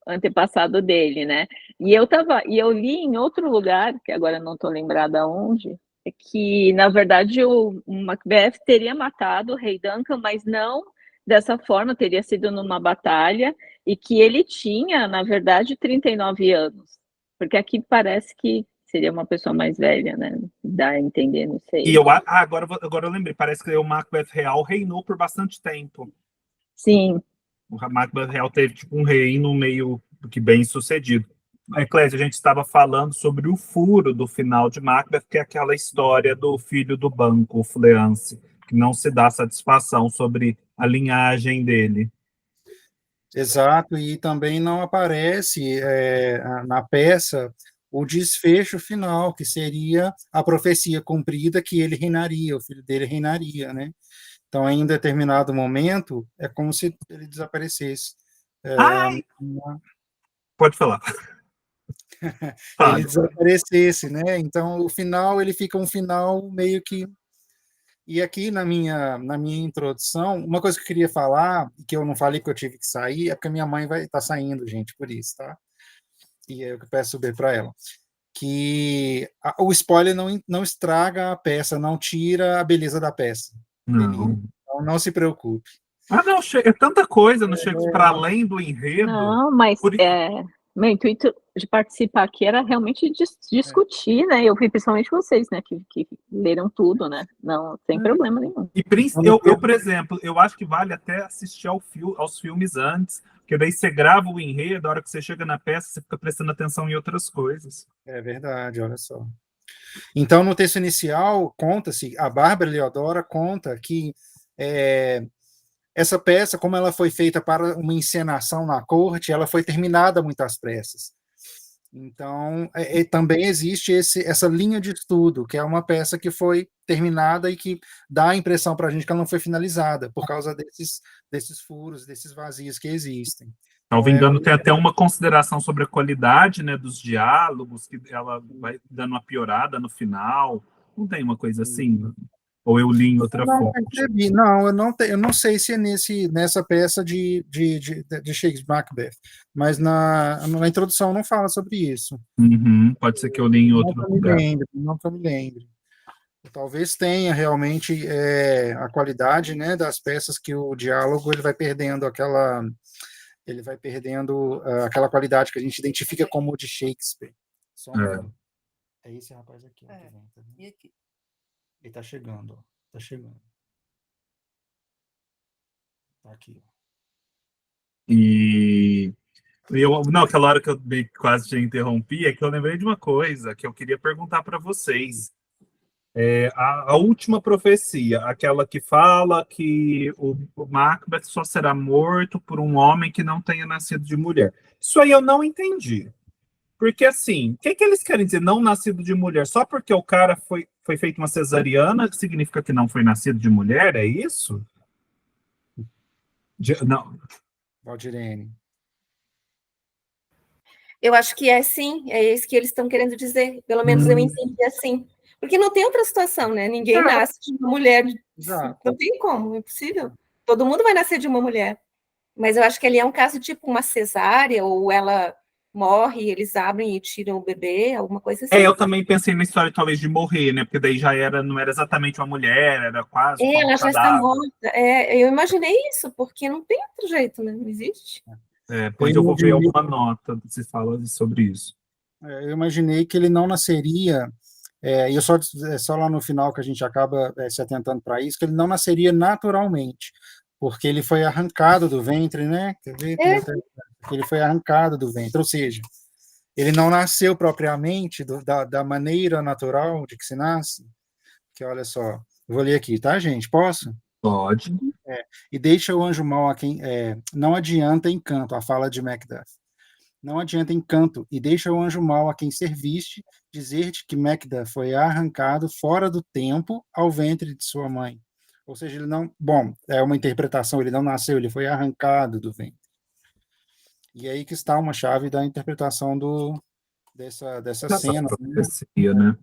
antepassado dele, né? E eu li em outro lugar, que agora não estou lembrada onde, que, na verdade, o Macbeth teria matado o rei Duncan, mas não dessa forma, teria sido numa batalha, e que ele tinha, na verdade, 39 anos. Porque aqui parece que seria uma pessoa mais velha, né? Dá a entender, não sei. E agora eu lembrei, parece que o Macbeth real reinou por bastante tempo. Sim. O Macbeth real teve tipo um reino meio que bem sucedido. Clésia, a gente estava falando sobre o furo do final de Macbeth, que é aquela história do filho do banco, o Fleance, que não se dá satisfação sobre a linhagem dele. Exato, e também não aparece na peça o desfecho final, que seria a profecia cumprida que ele reinaria, o filho dele reinaria, né? Então, em um determinado momento, é como se ele desaparecesse. Pode falar. Ele desaparecesse, né? Então, o final, ele fica um final meio que... E aqui na minha introdução, uma coisa que eu queria falar, e que eu não falei que eu tive que sair, é porque a minha mãe vai estar saindo, gente, por isso, tá? E eu peço subir para ela. Que o spoiler não estraga a peça, não tira a beleza da peça. Não. Então, não se preocupe. Não, é tanta coisa no Shakespeare, para além do enredo. Não, mas meu intuito de participar aqui era realmente discutir, né? Eu vi principalmente vocês, né, que leram tudo, né? Não, sem problema nenhum. E eu, por exemplo, eu acho que vale até assistir aos filmes antes, porque daí você grava o enredo, a hora que você chega na peça, você fica prestando atenção em outras coisas. É verdade, olha só. Então, no texto inicial, conta-se, a Bárbara Leodora conta que essa peça, como ela foi feita para uma encenação na corte, ela foi terminada muito às pressas. Então, também existe essa linha de estudo, que é uma peça que foi terminada e que dá a impressão para a gente que ela não foi finalizada, por causa desses furos, desses vazios que existem. Salvo engano, tem até uma consideração sobre a qualidade, né, dos diálogos, que ela vai dando uma piorada no final. Não tem uma coisa assim? Ou eu li em outra fonte? Não, eu não sei se é nessa peça de Shakespeare, Macbeth, mas na introdução não fala sobre isso. Pode ser que eu li em outro lugar. Nunca me lembre. Talvez tenha realmente a qualidade, né, das peças, que o diálogo ele vai perdendo aquela qualidade que a gente identifica como o de Shakespeare. É esse rapaz aqui. E aqui? Ele está chegando, ó. Tá chegando. Tá aqui. Aquela hora que eu quase te interrompi, é que eu lembrei de uma coisa que eu queria perguntar para vocês. A última profecia, aquela que fala que o Macbeth só será morto por um homem que não tenha nascido de mulher. Isso aí eu não entendi. Porque, assim, o que eles querem dizer não nascido de mulher? Só porque o cara foi feito uma cesariana, que significa que não foi nascido de mulher? É isso? Não. Valdirene. Eu acho que sim, é isso que eles estão querendo dizer. Pelo menos eu entendi assim. Porque não tem outra situação, né? Ninguém nasce de uma mulher. Exato. Não tem como, é impossível. Todo mundo vai nascer de uma mulher. Mas eu acho que ali é um caso tipo uma cesárea, ou ela morre, eles abrem e tiram o bebê, alguma coisa assim. Eu também pensei na história talvez de morrer, né? Porque daí não era exatamente uma mulher, era quase uma ela já está morta. Eu imaginei isso, porque não tem outro jeito, né? Não existe. Depois eu vou ver alguma nota que se fala sobre isso. Eu imaginei que ele não nasceria, e só lá no final que a gente acaba se atentando para isso, que ele não nasceria naturalmente, porque ele foi arrancado do ventre, né? Quer ver? Ele foi arrancado do ventre, ou seja, ele não nasceu propriamente da maneira natural de que se nasce. Que olha só, vou ler aqui, tá, gente? Posso? Pode. E deixa o anjo mau a quem... não adianta encanto, a fala de Macduff. Não adianta encanto, e deixa o anjo mau a quem serviste dizer-te que Macduff foi arrancado fora do tempo ao ventre de sua mãe. Ou seja, ele não... Bom, é uma interpretação, ele não nasceu, ele foi arrancado do ventre. E aí que está uma chave da interpretação dessa cena. Profecia, né?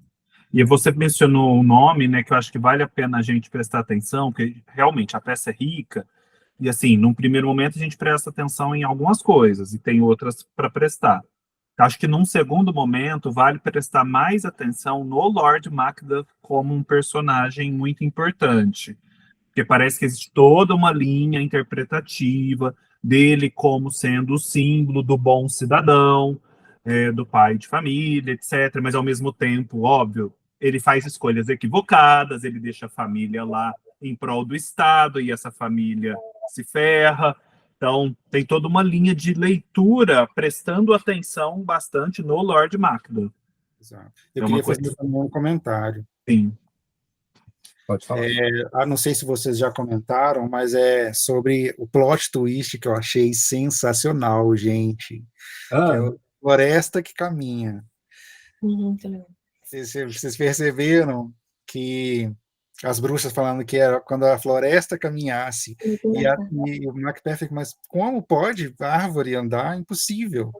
E você mencionou o nome, né, que eu acho que vale a pena a gente prestar atenção, porque realmente a peça é rica, e assim, num primeiro momento a gente presta atenção em algumas coisas, e tem outras para prestar. Acho que num segundo momento vale prestar mais atenção no Lord Macduff como um personagem muito importante, porque parece que existe toda uma linha interpretativa dele como sendo o símbolo do bom cidadão, do pai de família, etc. Mas, ao mesmo tempo, óbvio, ele faz escolhas equivocadas, ele deixa a família lá em prol do Estado, e essa família se ferra. Então, tem toda uma linha de leitura prestando atenção bastante no Lord Macbeth. Exato. Eu queria fazer também um comentário. Sim. Pode falar. Não sei se vocês já comentaram, mas é sobre o plot twist que eu achei sensacional, gente. Que é a floresta que caminha. Vocês perceberam que as bruxas falando que era quando a floresta caminhasse, e o Macbeth fica, mas como pode a árvore andar? Impossível.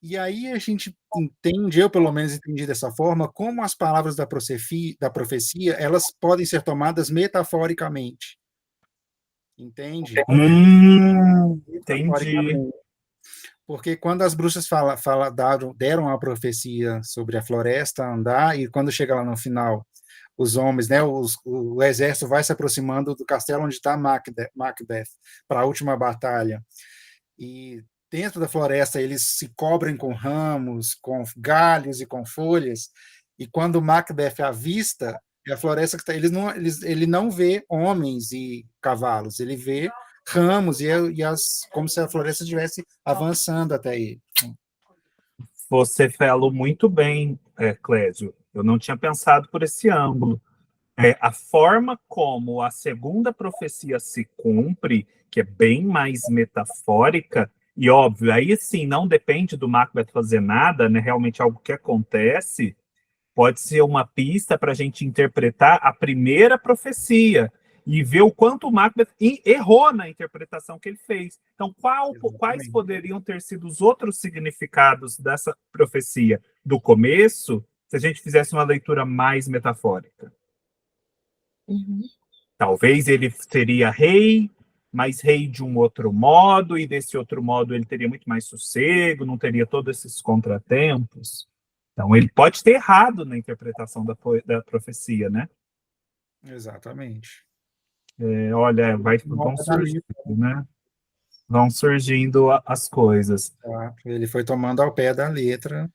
E aí a gente entende, eu pelo menos entendi dessa forma, como as palavras da profecia, elas podem ser tomadas metaforicamente. Entende? Entendi. Porque quando as bruxas deram a profecia sobre a floresta andar, e quando chega lá no final, os homens, né, o exército vai se aproximando do castelo onde está Macbeth para a última batalha. E dentro da floresta eles se cobrem com ramos, com galhos e com folhas, e quando Macbeth avista, é a floresta que ele não vê homens e cavalos, ele vê ramos como se a floresta estivesse avançando até ele. Você falou muito bem, Clésio. Eu não tinha pensado por esse ângulo. A forma como a segunda profecia se cumpre, que é bem mais metafórica, e óbvio, aí sim, não depende do Macbeth fazer nada, né? Realmente algo que acontece, pode ser uma pista para a gente interpretar a primeira profecia e ver o quanto o Macbeth errou na interpretação que ele fez. Então, quais poderiam ter sido os outros significados dessa profecia do começo, se a gente fizesse uma leitura mais metafórica? Talvez ele seria rei, mas rei de um outro modo, e desse outro modo ele teria muito mais sossego, não teria todos esses contratempos. Então, ele pode ter errado na interpretação da profecia, né? Exatamente. Olha, vão surgindo, né? Vão surgindo as coisas. Ele foi tomando ao pé da letra,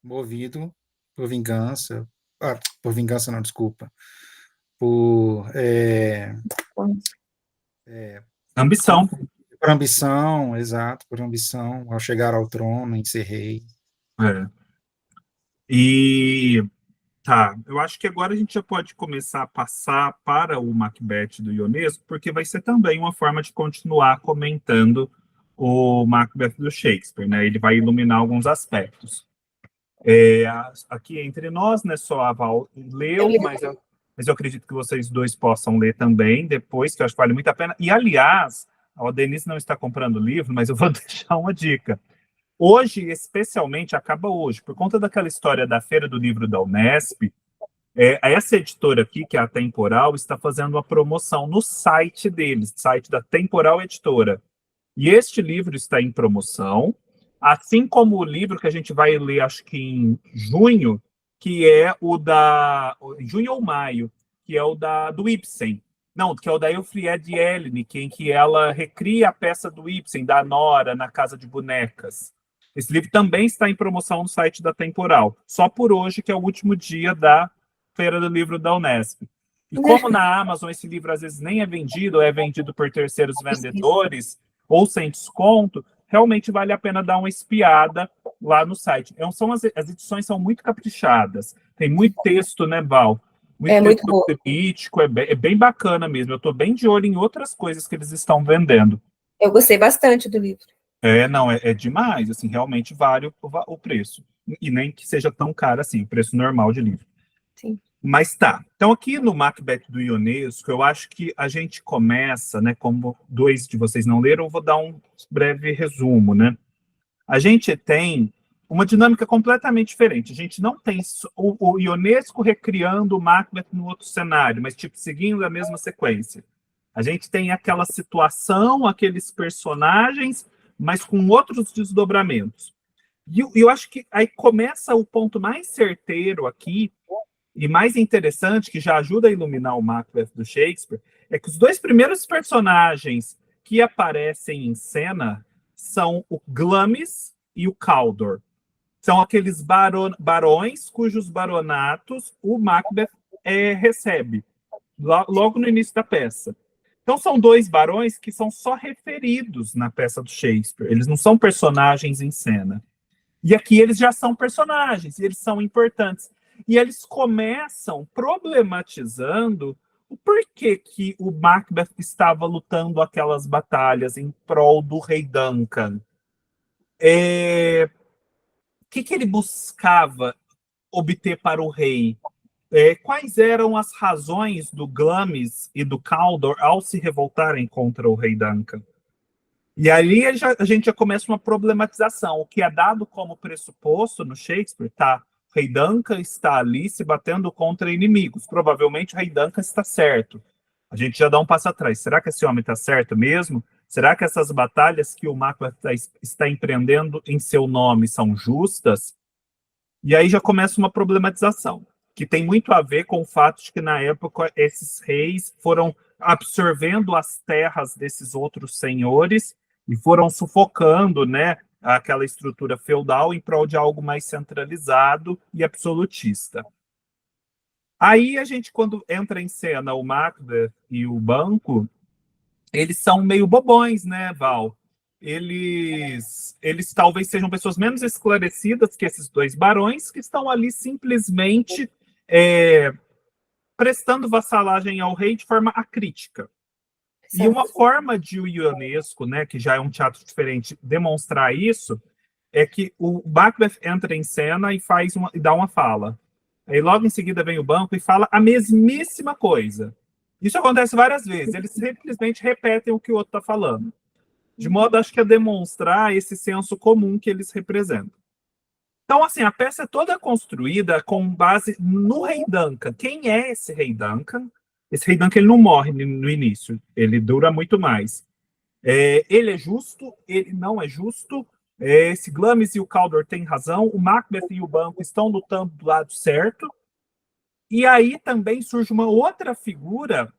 movido por vingança. Por vingança, não, desculpa. Por ambição. Por ambição, exato, por ambição, ao chegar ao trono, em ser rei. E eu acho que agora a gente já pode começar a passar para o Macbeth do Ionesco, porque vai ser também uma forma de continuar comentando o Macbeth do Shakespeare, né? Ele vai iluminar alguns aspectos. Aqui entre nós, né, só a Val leu, mas eu acredito que vocês dois possam ler também depois, que eu acho que vale muito a pena. E, aliás, a Denise não está comprando o livro, mas eu vou deixar uma dica. Hoje, especialmente, acaba hoje, por conta daquela história da Feira do Livro da Unesp, essa editora aqui, que é a Temporal, está fazendo uma promoção no site deles, site da Temporal Editora. E este livro está em promoção, assim como o livro que a gente vai ler, acho que em junho, que é junho ou maio, que é do Ibsen. Não, que é o da Elfriede Jelinek, em que ela recria a peça do Ibsen, da Nora, na Casa de Bonecas. Esse livro também está em promoção no site da Temporal, só por hoje, que é o último dia da Feira do Livro da Unesp. E como na Amazon esse livro às vezes nem é vendido, ou é vendido por terceiros vendedores, ou sem desconto, realmente vale a pena dar uma espiada lá no site. As edições são muito caprichadas, tem muito texto, né, Val? Muito texto crítico, é bem bacana mesmo. Eu estou bem de olho em outras coisas que eles estão vendendo. Eu gostei bastante do livro. Não, é demais, assim, realmente vale o preço. E nem que seja tão caro assim, o preço normal de livro. Sim. Mas tá. Então, aqui no Macbeth do Ionesco, eu acho que a gente começa, né? Como dois de vocês não leram, eu vou dar um breve resumo, né? A gente tem uma dinâmica completamente diferente. A gente não tem o Ionesco recriando o Macbeth no outro cenário, mas, tipo, seguindo a mesma sequência. A gente tem aquela situação, aqueles personagens, mas com outros desdobramentos. E eu acho que aí começa o ponto mais certeiro aqui, e mais interessante, que já ajuda a iluminar o Macbeth do Shakespeare, é que os dois primeiros personagens que aparecem em cena são o Glamis e o Cawdor. São aqueles barões cujos baronatos o Macbeth recebe, logo no início da peça. Então, são dois barões que são só referidos na peça do Shakespeare. Eles não são personagens em cena. E aqui eles já são personagens, eles são importantes. E eles começam problematizando o porquê que o Macbeth estava lutando aquelas batalhas em prol do rei Duncan. O que ele buscava obter para o rei? Quais eram as razões do Glamis e do Cawdor ao se revoltarem contra o rei Duncan? E ali a gente já começa uma problematização. O que é dado como pressuposto no Shakespeare, tá? O rei Duncan está ali se batendo contra inimigos. Provavelmente o rei Duncan está certo. A gente já dá um passo atrás. Será que esse homem está certo mesmo? Será que essas batalhas que o Macbeth está empreendendo em seu nome são justas? E aí já começa uma problematização, que tem muito a ver com o fato de que, na época, esses reis foram absorvendo as terras desses outros senhores e foram sufocando, né, aquela estrutura feudal em prol de algo mais centralizado e absolutista. Aí a gente, quando entra em cena o Macbeth e o banco, eles são meio bobões, né, Val? Eles talvez sejam pessoas menos esclarecidas que esses dois barões, que estão ali simplesmente prestando vassalagem ao rei de forma acrítica. E uma forma de o Ionesco, né, que já é um teatro diferente, demonstrar isso, é que o Macbeth entra em cena e dá uma fala. Aí logo em seguida vem o banco e fala a mesmíssima coisa. Isso acontece várias vezes. Eles simplesmente repetem o que o outro está falando. De modo, acho que a demonstrar esse senso comum que eles representam. Então, assim, a peça é toda construída com base no rei Duncan. Quem é esse rei Duncan? Esse rei Duncan, ele não morre no início. Ele dura muito mais. Ele é justo? Ele não é justo? Esse Glamis e o Cawdor têm razão. O Macbeth e o banco estão lutando do lado certo. E aí também surge uma outra figura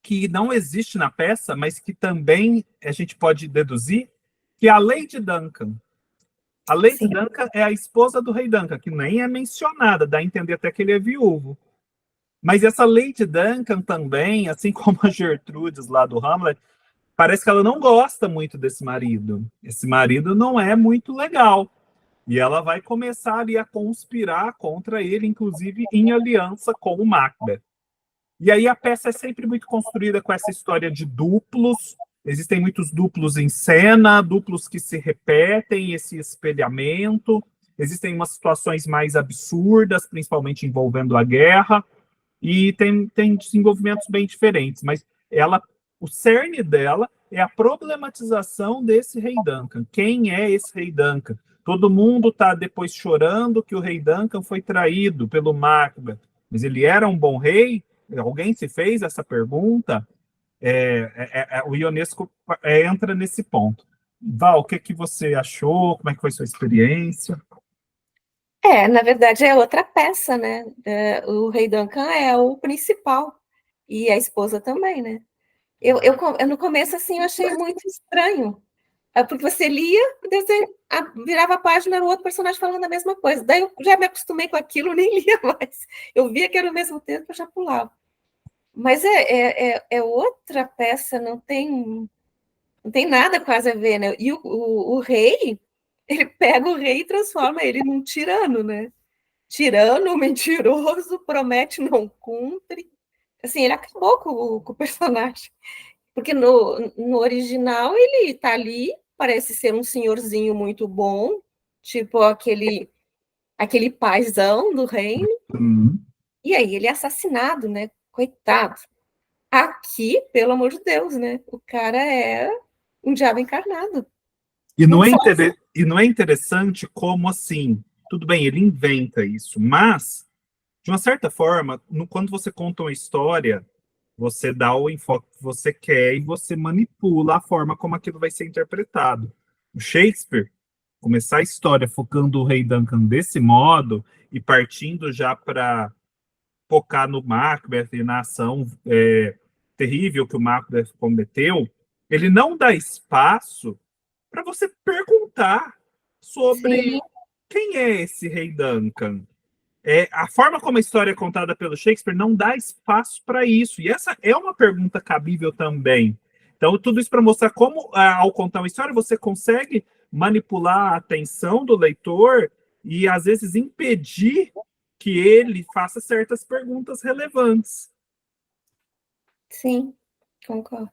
que não existe na peça, mas que também a gente pode deduzir, que é a Lady Duncan. A Lady Sim. Duncan é a esposa do rei Duncan, que nem é mencionada, dá a entender até que ele é viúvo. Mas essa Lady Duncan também, assim como a Gertrudes lá do Hamlet, parece que ela não gosta muito desse marido. Esse marido não é muito legal. E ela vai começar ali a conspirar contra ele, inclusive em aliança com o Macbeth. E aí a peça é sempre muito construída com essa história de duplos. Existem muitos duplos em cena, duplos que se repetem, esse espelhamento. Existem umas situações mais absurdas, principalmente envolvendo a guerra. E tem desenvolvimentos bem diferentes. Mas o cerne dela é a problematização desse rei Duncan. Quem é esse rei Duncan? Todo mundo está depois chorando que o rei Duncan foi traído pelo Macbeth. Mas ele era um bom rei? Alguém se fez essa pergunta? O Ionesco entra nesse ponto. Val, o que você achou? Como é que foi sua experiência? Na verdade é outra peça, né? O rei Duncan é o principal e a esposa também, né? Eu no começo, assim, eu achei muito estranho, porque você lia, você virava a página, era o outro personagem falando a mesma coisa. Daí eu já me acostumei com aquilo, nem lia mais. Eu via que era o mesmo texto, eu já pulava. Mas é outra peça, não tem nada quase a ver, né? E o rei, ele pega o rei e transforma ele num tirano, né? Tirano, mentiroso, promete, não cumpre. Assim, ele acabou com o personagem. Porque no original ele tá ali, parece ser um senhorzinho muito bom, tipo aquele paizão do reino, e aí ele é assassinado, né? Coitado. Aqui, pelo amor de Deus, né? O cara é um diabo encarnado. E não é interessante como, assim, tudo bem, ele inventa isso, mas, de uma certa forma, quando você conta uma história, você dá o enfoque que você quer e você manipula a forma como aquilo vai ser interpretado. O Shakespeare, começar a história focando o rei Duncan desse modo e partindo já para focar no Macbeth e na ação terrível que o Macbeth cometeu, ele não dá espaço para você perguntar sobre Sim, quem é esse rei Duncan. A forma como a história é contada pelo Shakespeare não dá espaço para isso. E essa é uma pergunta cabível também. Então, tudo isso para mostrar como, ao contar uma história, você consegue manipular a atenção do leitor e, às vezes, impedir que ele faça certas perguntas relevantes. sim, concordo.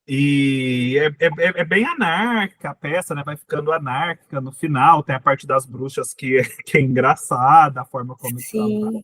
E é bem anárquica a peça, né? Vai ficando anárquica no final. Tem a parte das bruxas que é engraçada, a forma como está lá. Sim.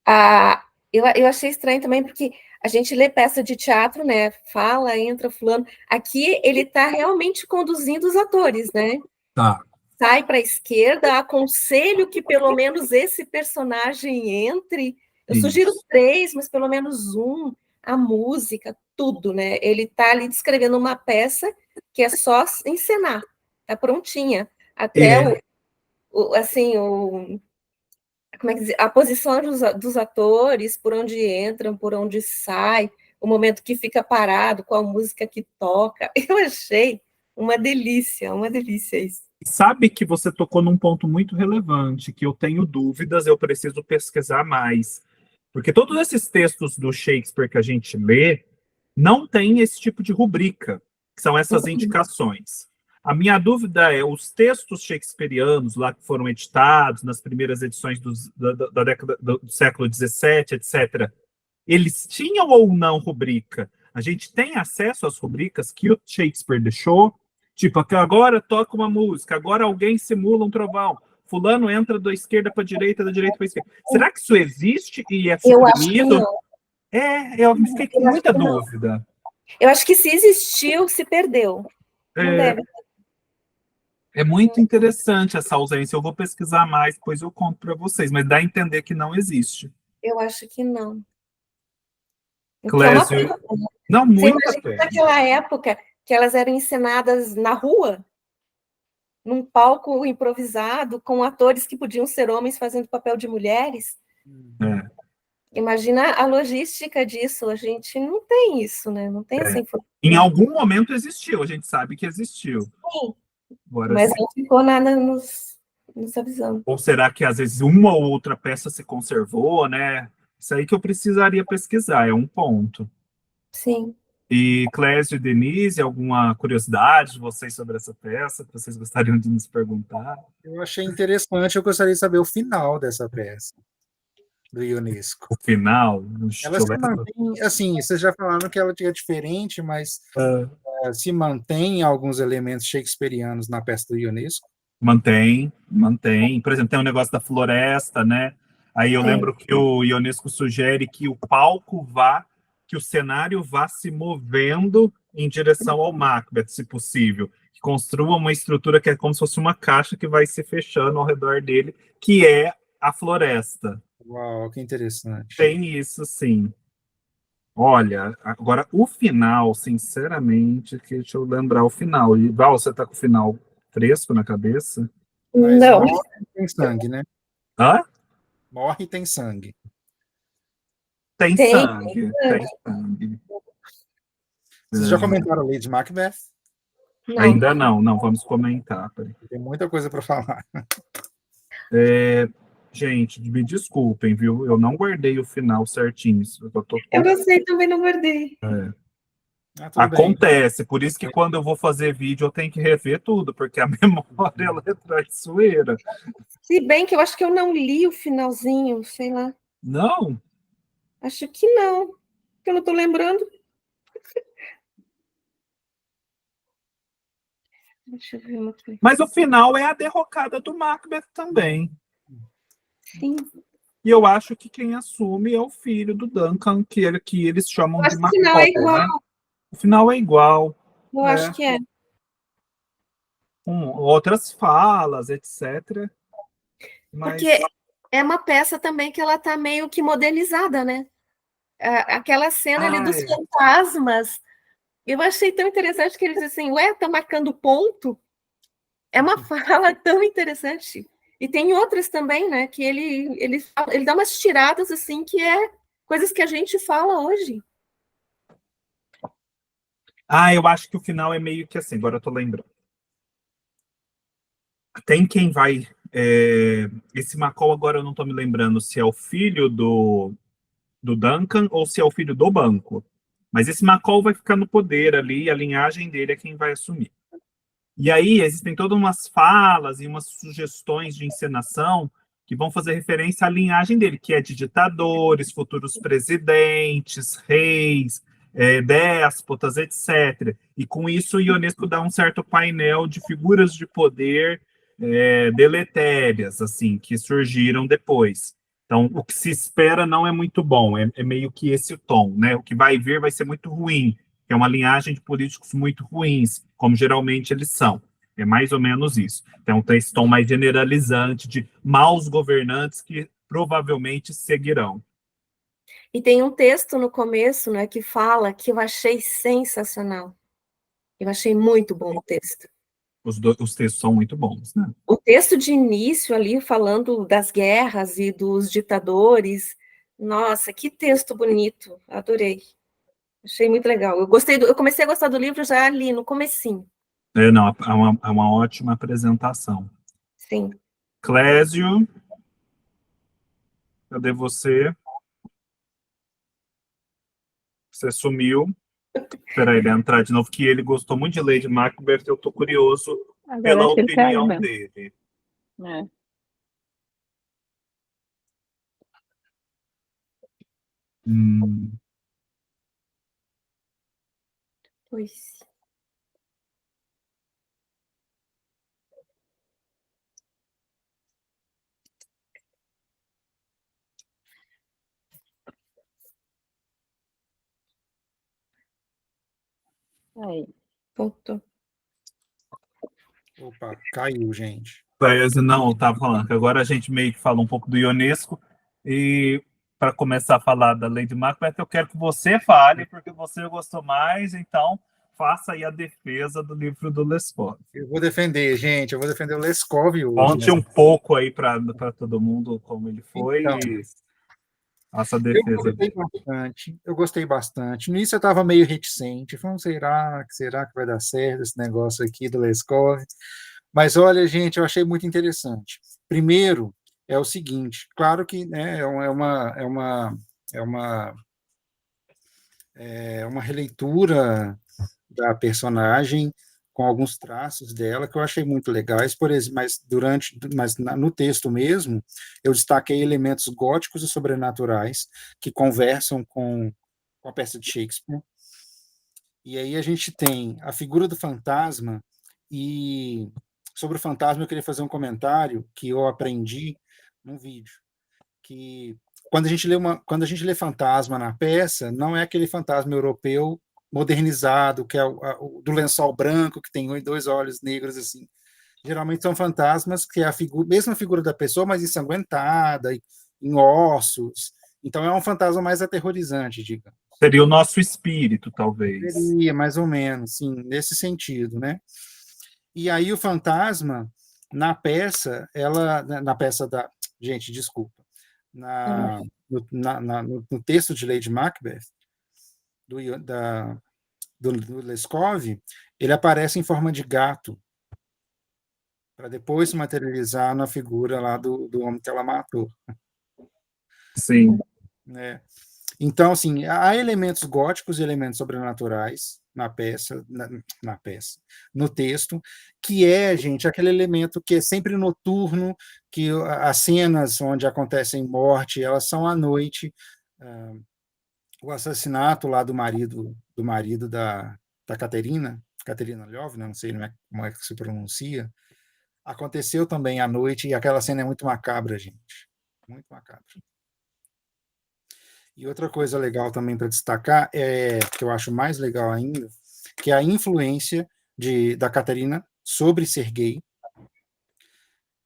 Ah, eu achei estranho também, porque a gente lê peça de teatro, né? Fala, entra fulano. Aqui ele está realmente conduzindo os atores, né? Tá. Sai para a esquerda, aconselho que pelo menos esse personagem entre. Eu sugiro Isso. 3, mas pelo menos um. A música, tudo, né? Ele está ali descrevendo uma peça que é só encenar, tá prontinha. Até É. assim, como é que diz? A posição dos atores, por onde entram, por onde sai, o momento que fica parado, qual música que toca. Eu achei uma delícia isso. Sabe que você tocou num ponto muito relevante, que eu tenho dúvidas, eu preciso pesquisar mais. Porque todos esses textos do Shakespeare que a gente lê não tem esse tipo de rubrica, que são essas indicações. A minha dúvida é, os textos shakespearianos lá que foram editados nas primeiras edições da década do século XVII, etc., eles tinham ou não rubrica? A gente tem acesso às rubricas que o Shakespeare deixou? Tipo, agora toca uma música, agora alguém simula um trovão, fulano entra da esquerda para a direita, da direita para a esquerda. Será que isso existe e é Eu acho que suprimido? não. Eu fiquei com Eu acho muita que não. dúvida. Eu acho que se existiu, se perdeu. Não É, deve. é muito interessante essa ausência. Eu vou pesquisar mais, depois eu conto para vocês, mas dá a entender que não existe. Eu acho que não. O que é uma Clésio, pena. não, Você muita imagina pena. naquela época que elas eram encenadas na rua, num palco improvisado, com atores que podiam ser homens fazendo papel de mulheres. É, Imagina a logística disso. A gente não tem isso, né? Não tem essa é. Em informação. algum momento existiu, a gente sabe que existiu. Sim, Agora, mas não ficou nada nos avisando. ou será que às vezes uma ou outra peça se conservou, né? Isso aí que eu precisaria pesquisar, é um ponto. Sim. E Clésio e Denise, alguma curiosidade de vocês sobre essa peça que vocês gostariam de nos perguntar? Eu achei interessante, eu gostaria de saber o final dessa peça, do Ionesco. O final, Ela se mantém, assim, vocês já falaram que ela é diferente, mas se mantém alguns elementos shakespearianos na peça do Ionesco? mantém. Por exemplo, tem o negócio da floresta, né? Aí eu lembro que o Ionesco sugere que que o cenário vá se movendo em direção ao Macbeth, se possível. Que construa uma estrutura que é como se fosse uma caixa que vai se fechando ao redor dele, que é a floresta. Uau, que interessante. Tem isso, sim. Olha, agora o final, sinceramente, que deixa eu lembrar o final. E Val, você tá com o final fresco na cabeça? Mas Não. morre e tem sangue, né? Hã? Morre e tem sangue. Tem Tem. sangue, tem sangue. Vocês já comentaram Lady Macbeth? Não. Ainda não, vamos comentar. Peraí. Tem muita coisa para falar. Gente, me desculpem, viu? Eu não guardei o final certinho. Eu não sei, também não guardei. Tudo bem. Acontece, por isso que quando eu vou fazer vídeo eu tenho que rever tudo, porque a memória ela é traiçoeira. Se bem que eu acho que eu não li o finalzinho, sei lá. Não, Acho que não. Que eu não estou lembrando. Deixa eu ver uma coisa. mas o final é a derrocada do Macbeth também. Sim. E eu acho que quem assume é o filho do Duncan, que eles chamam Eu de acho que o final é McCall, igual. né? O final é igual, Eu acho que é. com outras falas, etc. Mas Porque é uma peça também que ela está meio que modelizada, né? Aquela cena ali dos fantasmas. Eu achei tão interessante que eles dizem assim, ué, tá marcando ponto? É uma fala tão interessante. E tem outras também, né? Que ele dá umas tiradas assim que é coisas que a gente fala hoje. eu acho que o final é meio que assim, agora eu tô lembrando. tem quem vai... esse Macol, agora eu não estou me lembrando se é o filho do Duncan ou se é o filho do banco. Mas esse Macol vai ficar no poder ali, e a linhagem dele é quem vai assumir. E aí existem todas umas falas e umas sugestões de encenação que vão fazer referência à linhagem dele, que é de ditadores, futuros presidentes, reis, déspotas, etc. E com isso o Ionesco dá um certo painel de figuras de poder deletérias, assim, que surgiram depois. Então, o que se espera não é muito bom, é meio que esse o tom, né? O que vai vir vai ser muito ruim, que é uma linhagem de políticos muito ruins, como geralmente eles são. É mais ou menos isso. Então, tem esse tom mais generalizante de maus governantes que provavelmente seguirão. E tem um texto no começo, né, que fala que eu achei sensacional. Eu achei muito bom o texto. Os textos são muito bons, né? O texto de início ali, falando das guerras e dos ditadores, nossa, que texto bonito, adorei. Achei muito legal. Eu comecei a gostar do livro já ali, no comecinho. Não, é uma ótima apresentação. Sim. Clésio, cadê você? Você sumiu. Espera ele entrar de novo, que ele gostou muito de Lady Macbeth, eu estou curioso pela acho que ele caiu opinião mesmo. dele. É. Pois. Aí. Voltou. Opa, caiu, gente. Não, eu estava falando que agora a gente meio que fala um pouco do Ionesco, e para começar a falar da Lady Macbeth, eu quero que você fale, porque você gostou mais, então faça aí a defesa do livro do Lescaut. Eu vou defender, gente, eu vou defender o Leskov hoje. Conte um pouco aí para todo mundo como ele foi Então, e faça a defesa dele. Eu gostei bastante. No início eu estava meio reticente, falando, será que vai dar certo esse negócio aqui do Leskov? Mas olha, gente, eu achei muito interessante. Primeiro, é o seguinte, claro que, né, é uma releitura da personagem com alguns traços dela que eu achei muito legais, por exemplo, no texto mesmo, eu destaquei elementos góticos e sobrenaturais que conversam com a peça de Shakespeare. E aí a gente tem a figura do fantasma, e sobre o fantasma eu queria fazer um comentário que eu aprendi num vídeo, que quando a gente lê fantasma na peça, não é aquele fantasma europeu modernizado, que é o do lençol branco, que tem dois olhos negros, assim. Geralmente são fantasmas que é a mesma figura da pessoa, mas ensanguentada, em ossos. Então é um fantasma mais aterrorizante, digamos. Seria o nosso espírito, talvez. Seria, mais ou menos, sim, nesse sentido, né? E aí o fantasma, na peça da... Gente, desculpa. No texto de Lady Macbeth, do Leskov, ele aparece em forma de gato, para depois se materializar na figura lá do homem que ela matou. Sim. Né? Então, assim, há elementos góticos e elementos sobrenaturais na peça, no texto, que é, gente, aquele elemento que é sempre noturno, que as cenas onde acontecem morte, elas são à noite. O assassinato lá do marido da Caterina Lvovna, não sei como é que se pronuncia, aconteceu também à noite, e aquela cena é muito macabra, gente. Muito macabra. E outra coisa legal também para destacar, que eu acho mais legal ainda, que é a influência da Caterina sobre Sergei,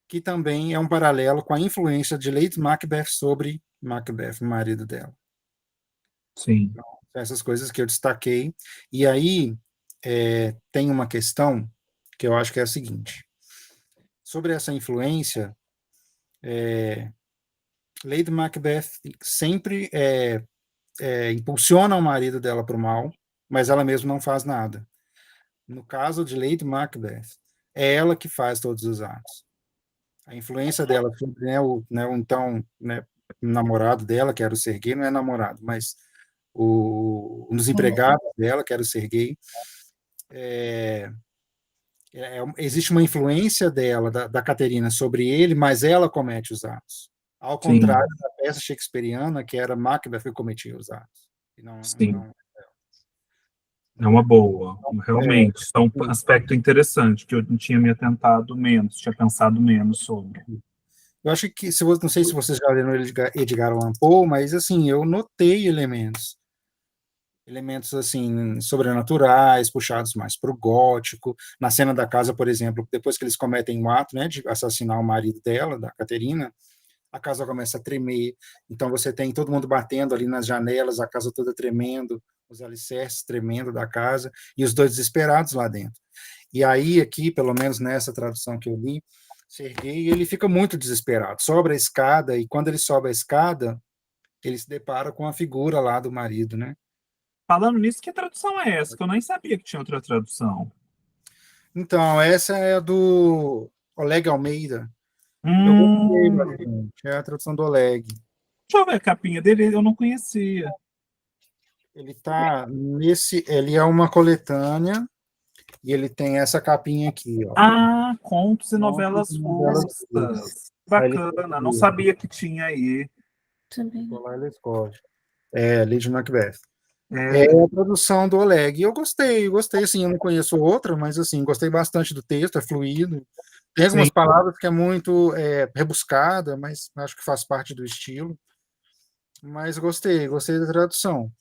que também é um paralelo com a influência de Lady Macbeth sobre Macbeth, o marido dela. Sim. Então, essas coisas que eu destaquei. E aí tem uma questão que eu acho que é a seguinte. Sobre essa influência, Lady Macbeth sempre impulsiona o marido dela para o mal, mas ela mesma não faz nada. No caso de Lady Macbeth, é ela que faz todos os atos. a influência dela sobre, né, o então, né, namorado dela, que era o Serguei, não é namorado, mas um dos empregados dela, que era o Serguei, existe uma influência dela, da Caterina, sobre ele, mas ela comete os atos. Ao Sim, contrário da peça shakespeariana, que era Macbeth que cometia os atos. E sim. É uma boa, realmente. É um aspecto interessante que eu não tinha me atentado menos, tinha pensado menos sobre. Eu acho que, não sei se vocês já leram Edgar Allan Poe, mas, assim, eu notei elementos assim sobrenaturais, puxados mais para o gótico. Na cena da casa, por exemplo, depois que eles cometem o ato, né, de assassinar o marido dela, da Caterina, a casa começa a tremer. Então você tem todo mundo batendo ali nas janelas, a casa toda tremendo, os alicerces tremendo da casa e os dois desesperados lá dentro. E aí aqui, pelo menos nessa tradução que eu li, Serguei, ele fica muito desesperado, sobe a escada, e quando ele sobe a escada, ele se depara com a figura lá do marido, né? Falando nisso, que tradução é essa? Que eu nem sabia que tinha outra tradução. Então, essa é a do Oleg Almeida. Eu gostei bastante. É a tradução do Oleg. Deixa eu ver a capinha dele, eu não conhecia. Ele tá nesse. Ele é uma coletânea e ele tem essa capinha aqui, ó. Ah, contos e Novelas novelas russas. russas. Bacana, não sabia que tinha aí. Também. Nicolau Scott. Lady Macbeth. É, É a tradução do Oleg. E eu gostei, assim, eu não conheço outra, mas assim, gostei bastante do texto, é fluido. Tem algumas sim. palavras que é muito rebuscada, mas acho que faz parte do estilo. Mas gostei da tradução.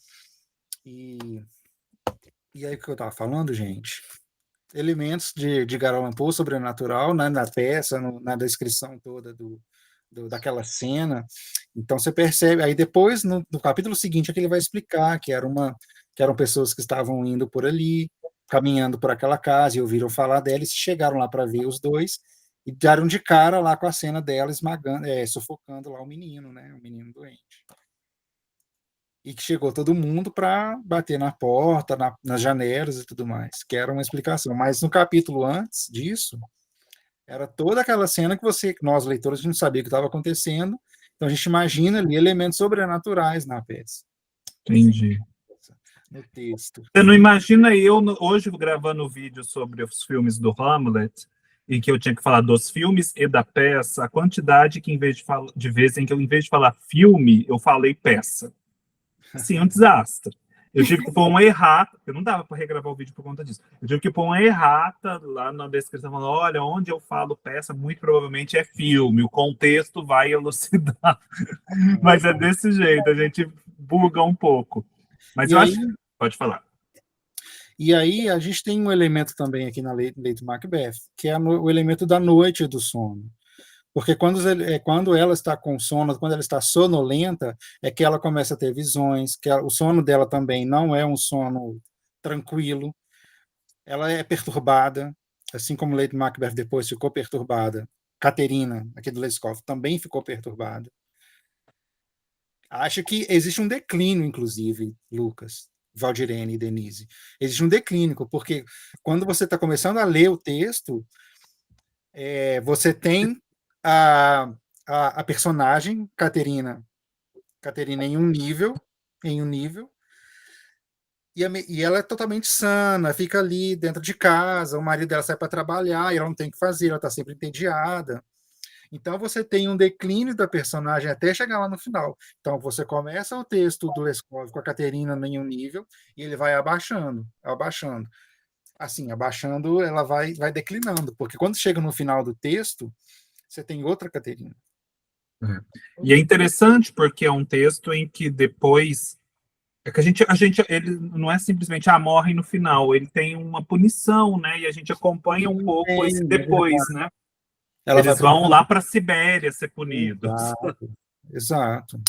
E aí, o que eu estava falando, gente? Elementos de Edgar Allan Poe sobrenatural, né, na peça, na descrição toda daquela cena. Então você percebe. Aí depois, no capítulo seguinte, é que ele vai explicar que eram pessoas que estavam indo por ali, caminhando por aquela casa, e ouviram falar dela, e chegaram lá para ver os dois, e deram de cara lá com a cena dela esmagando, sufocando lá o menino, né, o menino doente. E que chegou todo mundo para bater na porta, nas janelas e tudo mais, que era uma explicação. Mas no capítulo antes disso, era toda aquela cena que nós leitores, a gente não sabia o que estava acontecendo, então a gente imagina ali elementos sobrenaturais na peça. Entendi. No texto. Você não imagina eu, hoje, gravando vídeo sobre os filmes do Hamlet, e que eu tinha que falar dos filmes e da peça, a quantidade que, de vezes em que eu, em vez de falar filme, eu falei peça. Assim, um desastre. Eu tive que pôr uma errata, porque não dava para regravar o vídeo por conta disso. Eu tive que pôr uma errata lá na descrição, falando, olha, onde eu falo peça, muito provavelmente é filme, o contexto vai elucidar. Mas é desse jeito, a gente buga um pouco. Mas eu acho... Pode falar. E aí a gente tem um elemento também aqui na Lady Macbeth, que é o elemento da noite e do sono. Porque quando ela está com sono, quando ela está sonolenta, é que ela começa a ter visões, que o sono dela também não é um sono tranquilo, ela é perturbada, assim como Lady Macbeth depois ficou perturbada. Caterina, aqui do Lescaut, também ficou perturbada. Acho que existe um declínio, inclusive, Lucas, Valdirene e Denise. Existe um declínio, porque quando você está começando a ler o texto, você tem a personagem Caterina em um nível, e ela é totalmente sana, fica ali dentro de casa, o marido dela sai para trabalhar, e ela não tem o que fazer, ela está sempre entediada. Então você tem um declínio da personagem até chegar lá no final. Então você começa o texto do Lescaut com a Caterina em um nível, e ele vai abaixando. Assim, abaixando, ela vai declinando, porque quando chega no final do texto, você tem outra Caterina. E é interessante porque é um texto em que depois é que ele não é simplesmente morre no final, ele tem uma punição, né? E a gente acompanha um pouco esse depois, né? Eles vão lá para a Sibéria ser punidos. Exato.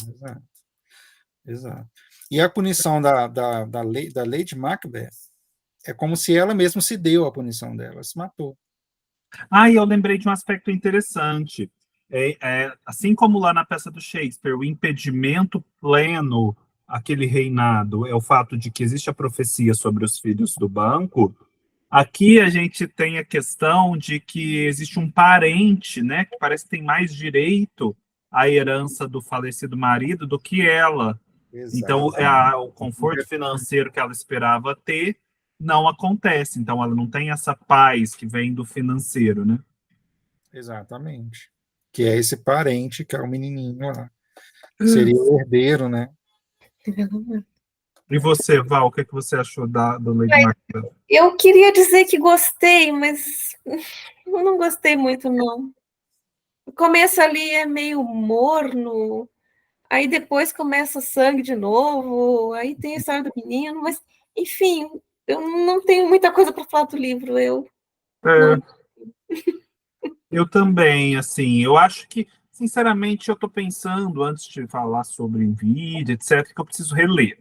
E a punição da Lady Macbeth é como se ela mesma se deu a punição dela, se matou. E eu lembrei de um aspecto interessante. Assim como lá na peça do Shakespeare, o impedimento pleno àquele reinado é o fato de que existe a profecia sobre os filhos do banco, Aqui a gente tem a questão de que existe um parente, né, que parece que tem mais direito à herança do falecido marido do que ela. Então, o conforto financeiro que ela esperava ter não acontece. Então, ela não tem essa paz que vem do financeiro, né? Exatamente. Que é esse parente, que é o menininho lá. Que seria o herdeiro, né? E você, Val, o que você achou do Lady Macbeth? Eu queria dizer que gostei, mas eu não gostei muito, não. O começo ali é meio morno, aí depois começa sangue de novo, aí tem a história do menino, mas, enfim, eu não tenho muita coisa para falar do livro. Não... Eu também, assim, eu acho que, sinceramente, eu estou pensando, antes de falar sobre Nvidia, etc., que eu preciso reler.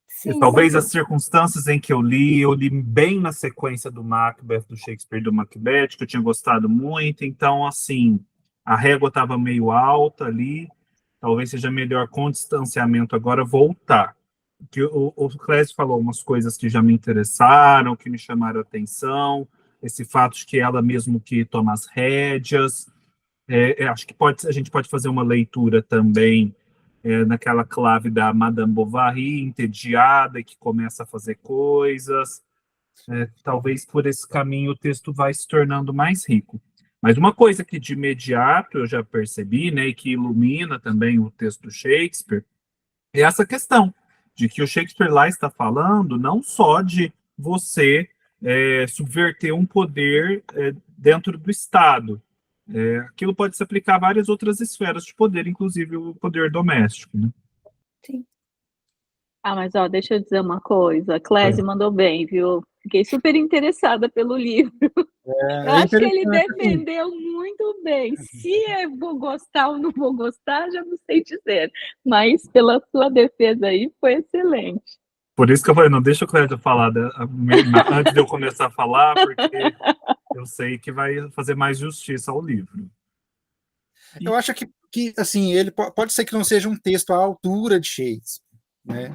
Sim, talvez sim. as circunstâncias em que eu li bem na sequência do Macbeth, do Shakespeare do Macbeth, que eu tinha gostado muito, então, assim, a régua estava meio alta ali, talvez seja melhor com distanciamento agora voltar. Que o Clésio falou umas coisas que já me interessaram, que me chamaram a atenção, esse fato de que ela mesmo que toma as rédeas, acho que a gente pode fazer uma leitura também naquela clave da Madame Bovary, entediada, e que começa a fazer coisas. Talvez por esse caminho o texto vai se tornando mais rico. Mas uma coisa que de imediato eu já percebi, né, e que ilumina também o texto do Shakespeare, é essa questão de que o Shakespeare lá está falando não só de você subverter um poder dentro do Estado. Aquilo pode se aplicar a várias outras esferas de poder, inclusive o poder doméstico, né? Sim. Mas ó, deixa eu dizer uma coisa, a Clésia mandou bem, viu? Fiquei super interessada pelo livro. Eu acho que ele defendeu muito bem. Se eu vou gostar ou não vou gostar, já não sei dizer. Mas pela sua defesa aí, foi excelente. Por isso que eu falei, não deixa o Clédio falar antes de eu começar a falar, porque eu sei que vai fazer mais justiça ao livro. Eu acho que assim, ele pode ser que não seja um texto à altura de Shakespeare, né?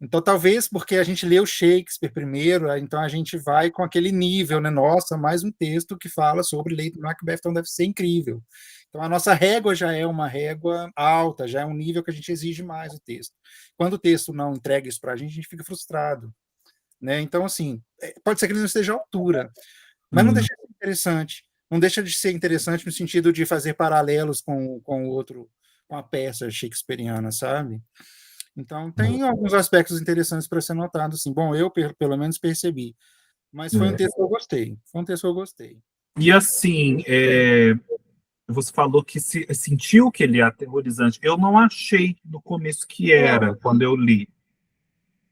Então, talvez porque a gente leu Shakespeare primeiro, então a gente vai com aquele nível, né? Nossa, mais um texto que fala sobre Lady Macbeth, então deve ser incrível. Então, a nossa régua já é uma régua alta, já é um nível que a gente exige mais o texto. Quando o texto não entrega isso para a gente fica frustrado, né? Então, assim, pode ser que ele não esteja à altura, mas não deixa de ser interessante. Não deixa de ser interessante no sentido de fazer paralelos com a peça shakespeariana, sabe? Então, tem alguns aspectos interessantes para ser notado. Assim. Bom, eu, pelo menos, percebi. Mas foi um texto que eu gostei. Foi um texto que eu gostei. E, assim, você falou que sentiu que ele é aterrorizante. Eu não achei no começo que era, quando eu li.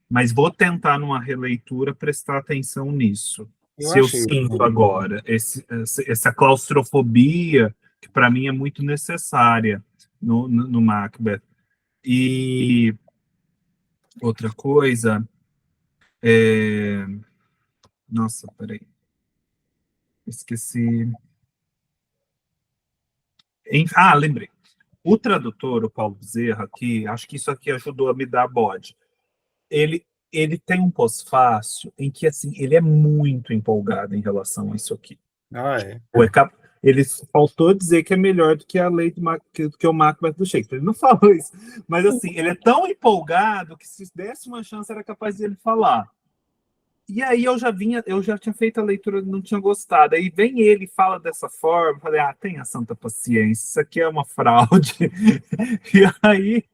Mas vou tentar, numa releitura, prestar atenção nisso. Se eu sinto agora essa claustrofobia, que para mim é muito necessária no Macbeth. E outra coisa, nossa, peraí, esqueci. Lembrei. O tradutor, o Paulo Bezerra, aqui, acho que isso aqui ajudou a me dar bode. Ele tem um pós-fácil em que, assim, ele é muito empolgado em relação a isso aqui. Ele faltou dizer que é melhor do que a lei que o Macbeth do Shakespeare. Ele não falou isso. Mas, assim, ele é tão empolgado que se desse uma chance era capaz de ele falar. E aí eu já tinha feito a leitura, não tinha gostado. Aí vem ele e fala dessa forma, eu falei, tenha santa paciência, isso aqui é uma fraude. E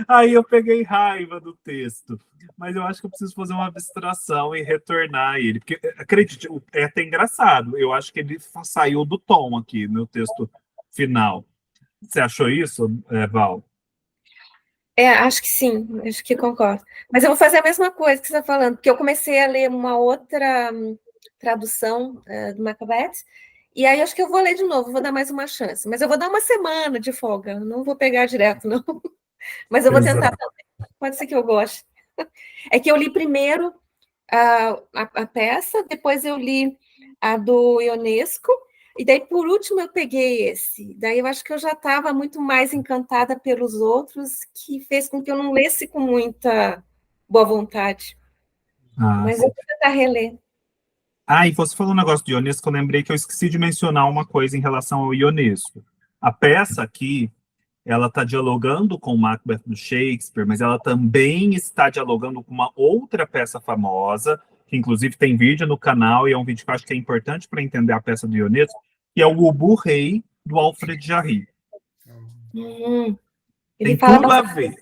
aí eu peguei raiva do texto. Mas eu acho que eu preciso fazer uma abstração e retornar a ele. Porque, acredite, é até engraçado. Eu acho que ele saiu do tom aqui no texto final. Você achou isso, Val? Acho que sim, acho que concordo. Mas eu vou fazer a mesma coisa que você está falando, porque eu comecei a ler uma outra tradução do Macbeth, e aí acho que eu vou ler de novo, vou dar mais uma chance. Mas eu vou dar uma semana de folga, não vou pegar direto, não. Mas eu vou tentar também. Pode ser que eu goste. É que eu li primeiro a peça, depois eu li a do Ionesco, e daí, por último, eu peguei esse. Daí eu acho que eu já estava muito mais encantada pelos outros, que fez com que eu não lesse com muita boa vontade. Mas eu vou tentar reler. Ah, e você falou um negócio de Ionesco, eu lembrei que eu esqueci de mencionar uma coisa em relação ao Ionesco. A peça aqui, ela está dialogando com o Macbeth do Shakespeare, mas ela também está dialogando com uma outra peça famosa, que inclusive tem vídeo no canal, e é um vídeo que eu acho que é importante para entender a peça do Ionesco, que é o Ubu Rei, do Alfred Jarry. Ele Tem fala tudo a bastante.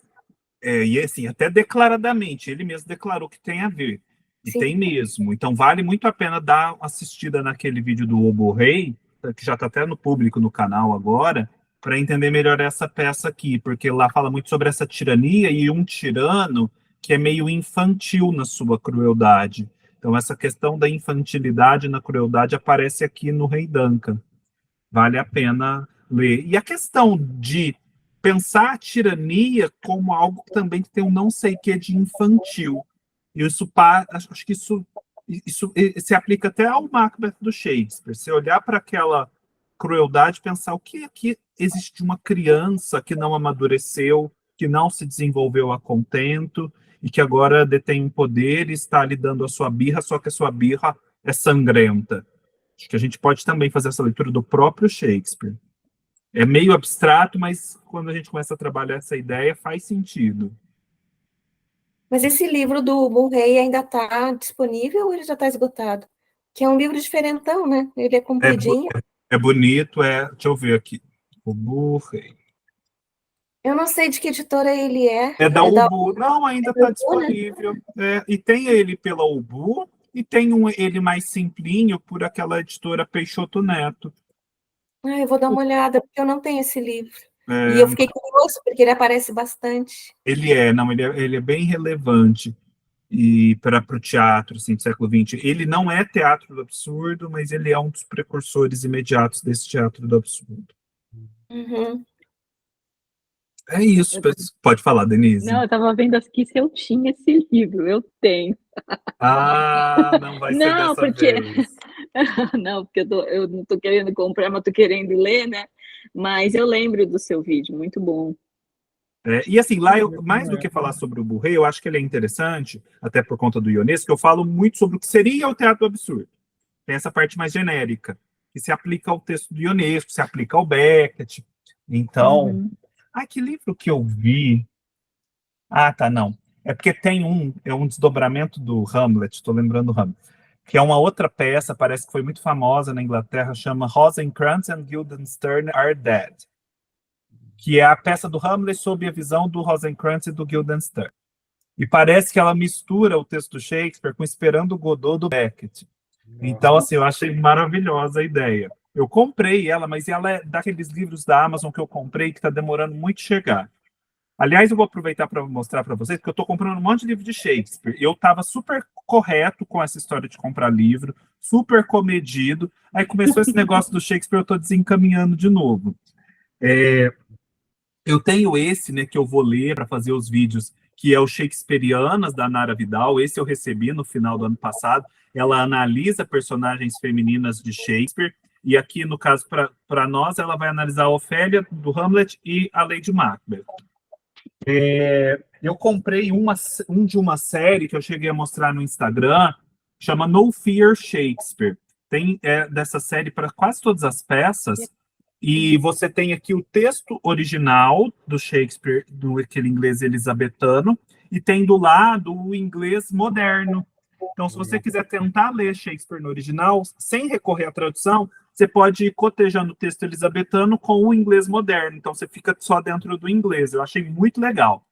ver. E assim, até declaradamente, ele mesmo declarou que tem a ver. E Sim. tem mesmo. Então vale muito a pena dar uma assistida naquele vídeo do Obo Rei, que já está até no público no canal agora, para entender melhor essa peça aqui, porque lá fala muito sobre essa tirania e um tirano que é meio infantil na sua crueldade. Então essa questão da infantilidade na crueldade aparece aqui no Rei Duncan. Vale a pena ler. E a questão de pensar a tirania como algo também que tem um não sei quê de infantil. E isso, acho que isso se aplica até ao Macbeth do Shakespeare. Se olhar para aquela crueldade, pensar o que aqui existe de uma criança que não amadureceu, que não se desenvolveu a contento e que agora detém um poder e está lhe dando a sua birra, só que a sua birra é sangrenta. Acho que a gente pode também fazer essa leitura do próprio Shakespeare. É meio abstrato, mas quando a gente começa a trabalhar essa ideia, faz sentido. Mas esse livro do Murray ainda está disponível ou ele já está esgotado? Que é um livro diferentão, né? Ele é É, compridinho. é bonito, deixa eu ver aqui. O Burrey. Eu não sei de que editora ele é. É da É da Ubu. Não, ainda está Ubu, né? disponível. E tem ele pela Ubu e tem ele mais simplinho por aquela editora Peixoto Neto. Ah, eu vou dar uma olhada, porque eu não tenho esse livro. E É, eu fiquei curioso, porque ele aparece bastante. ele é bem relevante e para o teatro assim, do século XX. Ele não é teatro do absurdo, mas ele é um dos precursores imediatos desse teatro do absurdo. Uhum. É isso, pode falar, Denise. Não, eu estava vendo aqui se eu tinha esse livro, eu tenho. Ah, não vai ser Não, dessa porque vez. não, porque eu não estou querendo comprar, mas estou querendo ler, né? Mas eu lembro do seu vídeo, muito bom. E assim, lá, mais do que falar sobre o Burrey, eu acho que ele é interessante, até por conta do Ionesco, que eu falo muito sobre o que seria o teatro absurdo. Tem essa parte mais genérica, que se aplica ao texto do Ionesco, se aplica ao Beckett. Então, que livro que eu vi? Ah, tá, não. É porque tem um desdobramento do Hamlet, estou lembrando o Hamlet, que é uma outra peça, parece que foi muito famosa na Inglaterra, chama Rosencrantz and Guildenstern Are Dead, que é a peça do Hamlet sob a visão do Rosencrantz e do Guildenstern. E parece que ela mistura o texto do Shakespeare com Esperando Godot do Beckett. Então, assim, eu achei maravilhosa a ideia. Eu comprei ela, mas ela é daqueles livros da Amazon que eu comprei que está demorando muito chegar. Aliás, eu vou aproveitar para mostrar para vocês que eu estou comprando um monte de livro de Shakespeare. Eu estava super correto com essa história de comprar livro, super comedido. Aí começou esse negócio do Shakespeare, eu estou desencaminhando de novo. Eu tenho esse, né, que eu vou ler para fazer os vídeos, que é o Shakespearianas, da Nara Vidal. Esse eu recebi no final do ano passado. Ela analisa personagens femininas de Shakespeare. E aqui, no caso, para nós, ela vai analisar a Ofélia, do Hamlet, e a Lady Macbeth. Eu comprei um de uma série que eu cheguei a mostrar no Instagram, chama No Fear Shakespeare. Tem dessa série para quase todas as peças, e você tem aqui o texto original do Shakespeare, do aquele inglês elizabetano, e tem do lado o inglês moderno. Então, se você quiser tentar ler Shakespeare no original, sem recorrer à tradução, você pode ir cotejando o texto elizabetano com o inglês moderno. Então, você fica só dentro do inglês. Eu achei muito legal.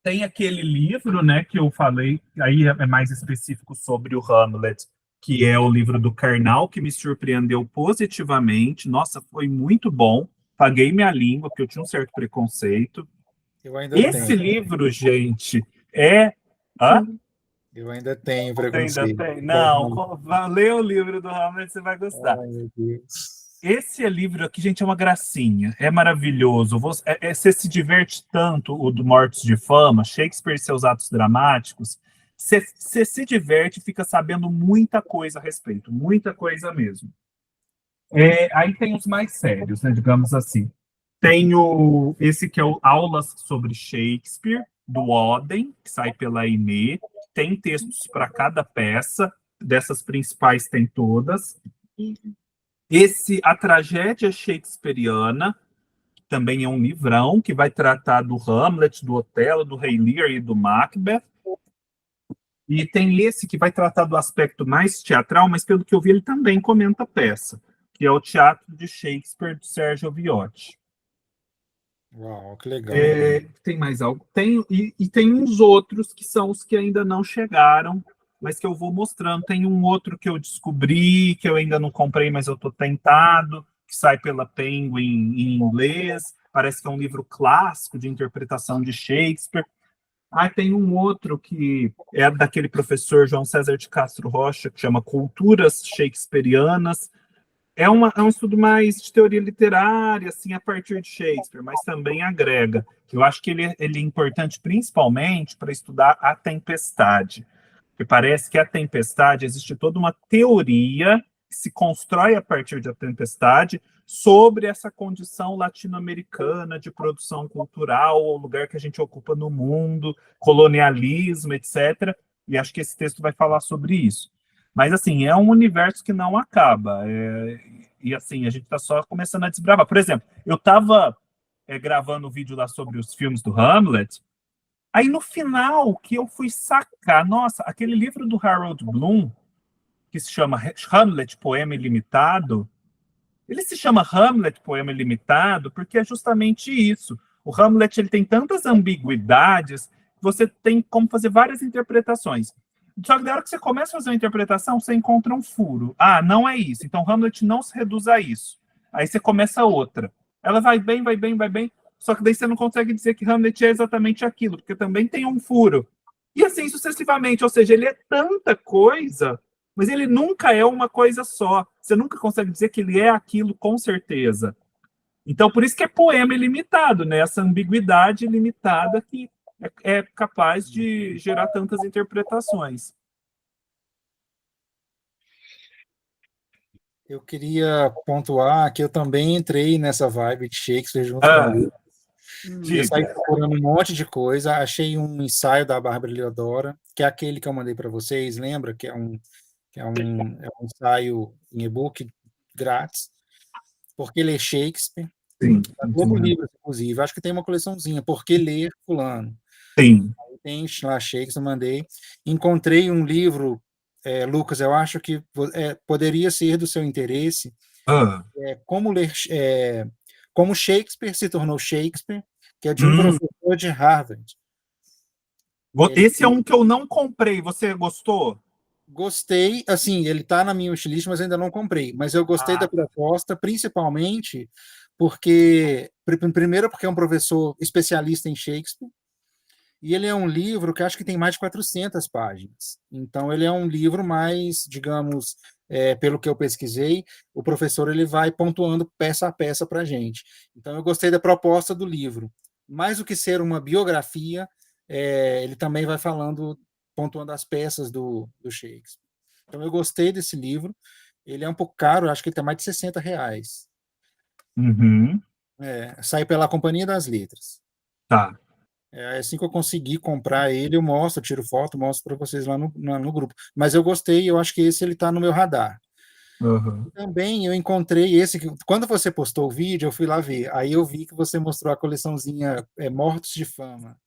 Tem aquele livro, né, que eu falei, aí é mais específico sobre o Hamlet, que é o livro do Karnal, que me surpreendeu positivamente. Nossa, foi muito bom. Paguei minha língua, porque eu tinha um certo preconceito. Eu ainda Esse tenho. livro, gente, é... Hã? Eu ainda tenho Ainda preconceito. tem? Não, lê o livro do Hamlet, você vai gostar. Ai, meu Deus. Esse livro aqui, gente, é uma gracinha, é maravilhoso. Você se diverte tanto, o do Mortos de Fama, Shakespeare e seus atos dramáticos. Você se diverte e fica sabendo muita coisa a respeito, muita coisa mesmo. Aí tem os mais sérios, né, digamos assim. Tem esse que é o Aulas sobre Shakespeare, do Oden, que sai pela Inê. tem textos para cada peça, dessas principais tem todas. A Tragédia Shakespeariana, também é um livrão, que vai tratar do Hamlet, do Otelo, do Rei Lear e do Macbeth. E tem esse que vai tratar do aspecto mais teatral, mas pelo que eu vi, ele também comenta a peça, que é o Teatro de Shakespeare, do Sérgio Viotti. Uau, que legal. Tem mais algo? E tem uns outros que são os que ainda não chegaram, mas que eu vou mostrando. Tem um outro que eu descobri, que eu ainda não comprei, mas eu estou tentado, que sai pela Penguin em inglês. Parece que é um livro clássico de interpretação de Shakespeare. Tem um outro que é daquele professor João César de Castro Rocha, que chama Culturas Shakespearianas. É um estudo mais de teoria literária, assim, a partir de Shakespeare, mas também agrega. Eu acho que ele é importante principalmente para estudar A Tempestade, porque parece que A Tempestade existe toda uma teoria que se constrói a partir de A Tempestade sobre essa condição latino-americana de produção cultural, o lugar que a gente ocupa no mundo, colonialismo, etc. E acho que esse texto vai falar sobre isso. Mas, assim, é um universo que não acaba. E, assim, a gente está só começando a desbravar. Por exemplo, eu estava gravando um vídeo lá sobre os filmes do Hamlet, aí no final que eu fui sacar, nossa, aquele livro do Harold Bloom, que se chama Hamlet, Poema Ilimitado, ele se chama Hamlet, Poema Ilimitado, porque é justamente isso. O Hamlet ele tem tantas ambiguidades, você tem como fazer várias interpretações. Só que na hora que você começa a fazer uma interpretação, você encontra um furo. Não é isso. Então, Hamlet não se reduz a isso. Aí você começa outra. Ela vai bem, vai bem, vai bem. Só que daí você não consegue dizer que Hamlet é exatamente aquilo, porque também tem um furo. E assim sucessivamente. Ou seja, ele é tanta coisa, mas ele nunca é uma coisa só. Você nunca consegue dizer que ele é aquilo com certeza. Então, por isso que é poema ilimitado, né? Essa ambiguidade limitada que é capaz de gerar tantas interpretações. Eu queria pontuar que eu também entrei nessa vibe de Shakespeare junto com a Lu. Eu saí procurando um monte de coisa, achei um ensaio da Bárbara Leodora, que é aquele que eu mandei para vocês, lembra? Que é um ensaio em e-book grátis, porque ler Shakespeare. Sim. Pouco livro, inclusive. Acho que tem uma coleçãozinha, Por que Ler Fulano? Sim. Aí tem lá Shakespeare, mandei. Encontrei um livro, Lucas, eu acho que poderia ser do seu interesse, como Shakespeare se tornou Shakespeare, que é de um professor de Harvard. Esse é um que eu não comprei. Você gostou? Gostei, assim, ele está na minha wishlist, mas ainda não comprei. Mas eu gostei da proposta, principalmente primeiro porque é um professor especialista em Shakespeare, e ele é um livro que acho que tem mais de 400 páginas. Então, ele é um livro mais, digamos, pelo que eu pesquisei, o professor ele vai pontuando peça a peça para a gente. Então, eu gostei da proposta do livro. Mais do que ser uma biografia, ele também vai pontuando as peças do Shakespeare. Então, eu gostei desse livro. Ele é um pouco caro, acho que ele está mais de R$60. Sai pela Companhia das Letras. Tá. Assim que eu conseguir comprar ele, eu mostro, tiro foto, mostro para vocês lá no grupo. Mas eu gostei, eu acho que esse ele está no meu radar. Também eu encontrei esse, quando você postou o vídeo, eu fui lá ver. Aí eu vi que você mostrou a coleçãozinha Mortos de Fama.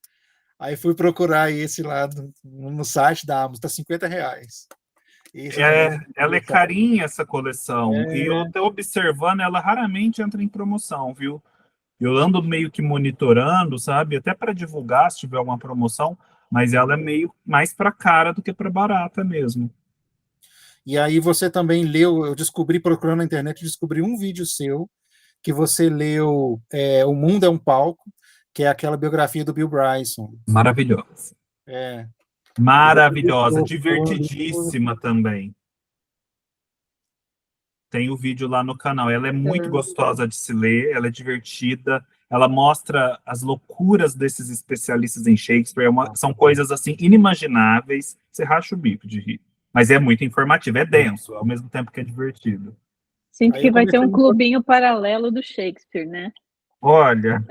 Aí fui procurar esse lá no site da Amazon, está R$50. Ela é carinha, essa coleção. E eu tô observando, ela raramente entra em promoção, viu? Eu ando meio que monitorando, sabe? Até para divulgar se tiver alguma promoção, mas ela é meio mais para cara do que para barata mesmo. E aí você também leu, eu descobri, procurando na internet, descobri um vídeo seu, que você leu O Mundo é um Palco, que é aquela biografia do Bill Bryson. Maravilhosa. Maravilhosa, divertidíssima também. Tem o vídeo lá no canal. Ela é muito gostosa de se ler, ela é divertida, ela mostra as loucuras desses especialistas em Shakespeare, são coisas assim inimagináveis, você racha o bico de rir. Mas é muito informativo, é denso, ao mesmo tempo que é divertido. Sinto que vai ter um clubinho paralelo do Shakespeare, né? Olha,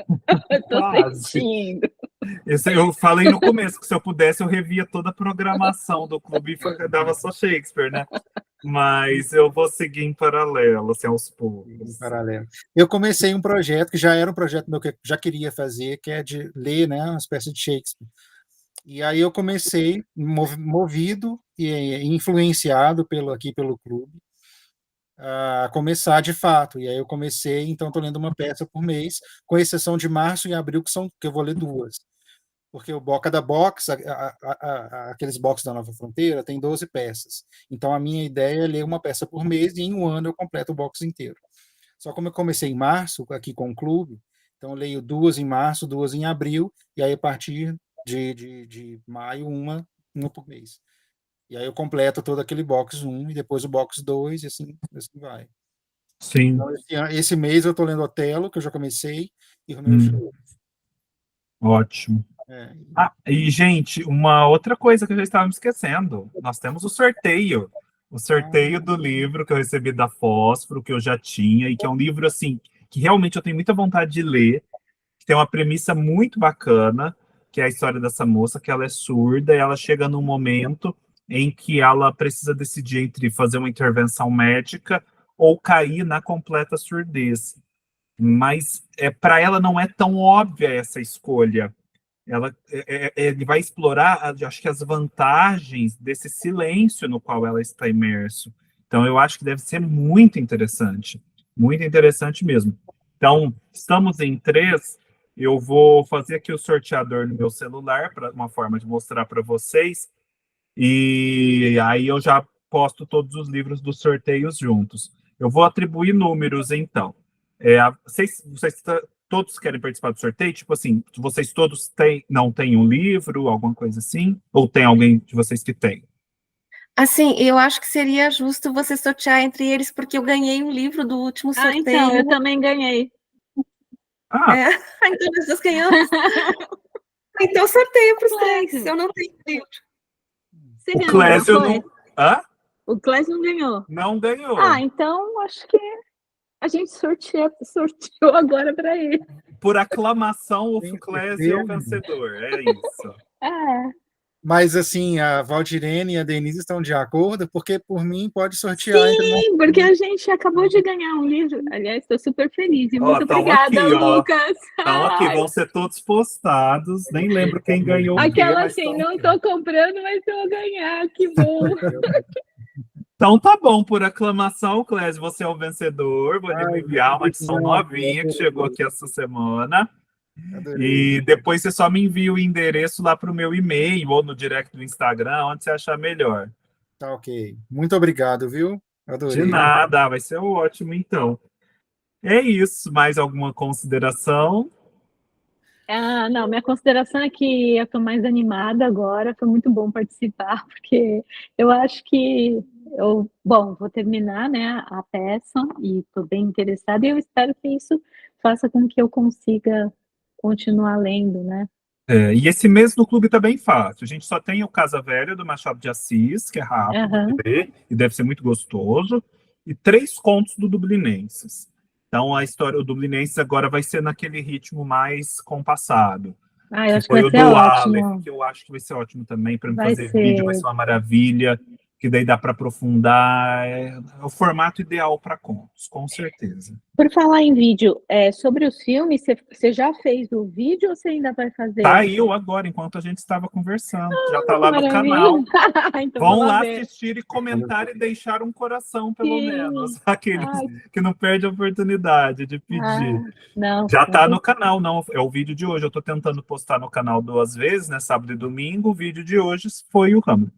Estou sentindo. Eu falei no começo que se eu pudesse eu revia toda a programação do clube e dava só Shakespeare, né? Mas eu vou seguir em paralelo, assim, aos Em poucos. paralelo. Eu comecei um projeto que já era um projeto meu que eu já queria fazer, que é de ler, né, uma espécie de Shakespeare. E aí eu comecei, movido e influenciado aqui pelo clube, a começar de fato. E aí eu comecei, então estou lendo uma peça por mês, com exceção de março e abril, que eu vou ler 2. Porque cada box, aqueles boxes da Nova Fronteira, tem 12 peças. Então a minha ideia é ler uma peça por mês e em um ano eu completo o box inteiro. Só como eu comecei em março, aqui com o clube, então eu leio 2 em março, 2 em abril, e aí a partir de maio, uma por mês. E aí eu completo todo aquele box 1, e depois o box 2, e assim vai. Sim. Então, esse mês eu estou lendo Otelo, que eu já comecei, e Romeu e Julieta. Ótimo. E, gente, uma outra coisa que eu já estava me esquecendo. Nós temos o sorteio. O sorteio do livro que eu recebi da Fósforo, que eu já tinha, e que é um livro, assim, que realmente eu tenho muita vontade de ler, que tem uma premissa muito bacana, que é a história dessa moça, que ela é surda, e ela chega num momento em que ela precisa decidir entre fazer uma intervenção médica ou cair na completa surdez. Mas para ela não é tão óbvia essa escolha. Ele vai explorar, acho que as vantagens desse silêncio no qual ela está imerso. Então, eu acho que deve ser muito interessante mesmo. Então, estamos em 3. Eu vou fazer aqui o sorteador no meu celular, para uma forma de mostrar para vocês, e aí eu já posto todos os livros dos sorteios juntos. Eu vou atribuir números, então. Vocês todos querem participar do sorteio? Tipo assim, vocês todos não têm um livro, alguma coisa assim? Ou tem alguém de vocês que tem? Assim, eu acho que seria justo você sortear entre eles, porque eu ganhei um livro do último sorteio. Então, eu também ganhei. Então nós dois ganhamos. Então sorteio para os 3. Eu não tenho livro. Você O ganhou, Clésio não não... Hã? O Clésio não ganhou. Não ganhou. Então acho que a gente sorteou agora para ele. Por aclamação, o Clésio é o vencedor. É isso. Mas, assim, a Valdirene e a Denise estão de acordo, porque, por mim, pode sortear. Sim, porque a gente acabou de ganhar um livro. Aliás, estou super feliz. E muito obrigada, aqui, Lucas. Estão aqui, vão ser todos postados. Nem lembro quem ganhou Aquela o quê, assim, não estou comprando, mas eu vou ganhar. Que bom. Então tá bom, por aclamação, Clésio, você é o vencedor. Vou lhe enviar uma edição novinha que chegou aqui essa semana. Adorei. E depois você só me envia o endereço lá para o meu e-mail ou no direct do Instagram, onde você achar melhor. Tá ok. Muito obrigado, viu? Adorei. De nada, vai ser ótimo, então. É isso. Mais alguma consideração? Não, minha consideração é que eu estou mais animada agora. Foi muito bom participar, porque eu acho que vou terminar, né, a peça e estou bem interessada, e eu espero que isso faça com que eu consiga continuar lendo, né? E esse mês do clube tá bem fácil. A gente só tem o Casa Velha, do Machado de Assis, que é rápido de ler, e deve ser muito gostoso, e 3 contos do Dublinenses. Então, a história do Dublinenses agora vai ser naquele ritmo mais compassado. Eu acho que vai ser ótimo. Aleph, que eu acho que vai ser ótimo também, para fazer vídeo, vai ser uma maravilha, que daí dá para aprofundar. É o formato ideal para contos, com certeza. Por falar em vídeo, sobre os filmes, você já fez o vídeo ou você ainda vai fazer? Saiu agora, enquanto a gente estava conversando. Já está lá no canal. Então vão lá assistir e comentar e deixar um coração, pelo menos. Aqueles que não perdem a oportunidade de pedir. Não, já está no canal, não. É o vídeo de hoje. Eu estou tentando postar no canal 2 vezes, né? Sábado e domingo. O vídeo de hoje foi o Hamlet.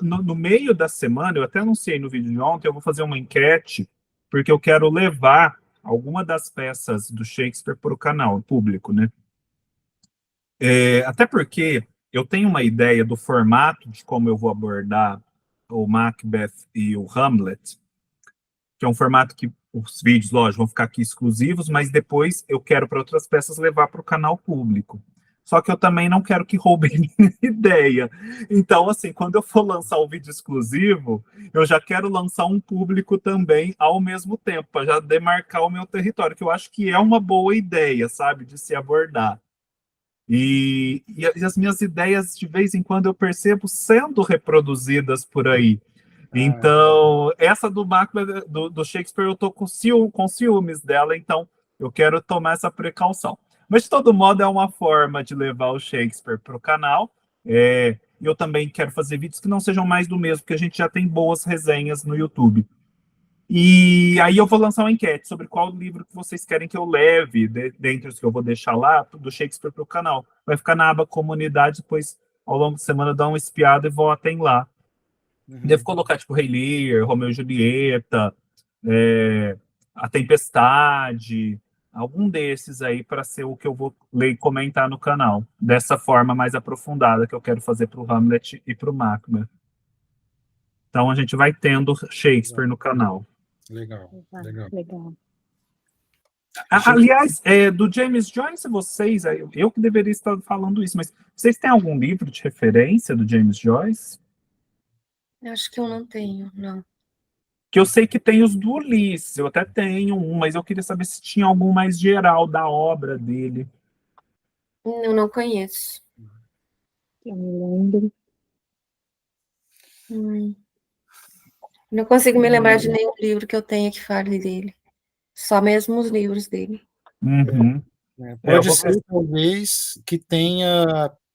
No meio da semana, eu até anunciei no vídeo de ontem, eu vou fazer uma enquete, porque eu quero levar alguma das peças do Shakespeare para o canal público, né? Até porque eu tenho uma ideia do formato de como eu vou abordar o Macbeth e o Hamlet, que é um formato que os vídeos, lógico, vão ficar aqui exclusivos, mas depois eu quero para outras peças levar para o canal público. Só que eu também não quero que roubem minha ideia. Então, assim, quando eu for lançar o vídeo exclusivo, eu já quero lançar um público também ao mesmo tempo, para já demarcar o meu território, que eu acho que é uma boa ideia, sabe, de se abordar. E as minhas ideias, de vez em quando, eu percebo sendo reproduzidas por aí. Então, essa do Macbeth, do Shakespeare, eu tô com ciúmes dela, então eu quero tomar essa precaução. Mas, de todo modo, é uma forma de levar o Shakespeare para o canal. E eu também quero fazer vídeos que não sejam mais do mesmo, porque a gente já tem boas resenhas no YouTube. E aí eu vou lançar uma enquete sobre qual livro que vocês querem que eu leve, dentre os que eu vou deixar lá, do Shakespeare para o canal. Vai ficar na aba comunidade, depois, ao longo da semana, dá uma espiada e votem lá. Devo colocar, tipo, Rei Lear, Romeu e Julieta, A Tempestade, algum desses aí para ser o que eu vou ler e comentar no canal. Dessa forma mais aprofundada que eu quero fazer para o Hamlet e para o Macbeth. Então a gente vai tendo Shakespeare no canal. Legal. Aliás, do James Joyce, vocês, eu que deveria estar falando isso, mas vocês têm algum livro de referência do James Joyce? Acho que eu não tenho, não. Que eu sei que tem os do Ulisses, eu até tenho um, mas eu queria saber se tinha algum mais geral da obra dele. Eu não conheço. Eu me lembro. Não consigo me lembrar de nenhum livro que eu tenha que fale dele. Só mesmo os livros dele. Uhum. Pode ser, talvez, que tenha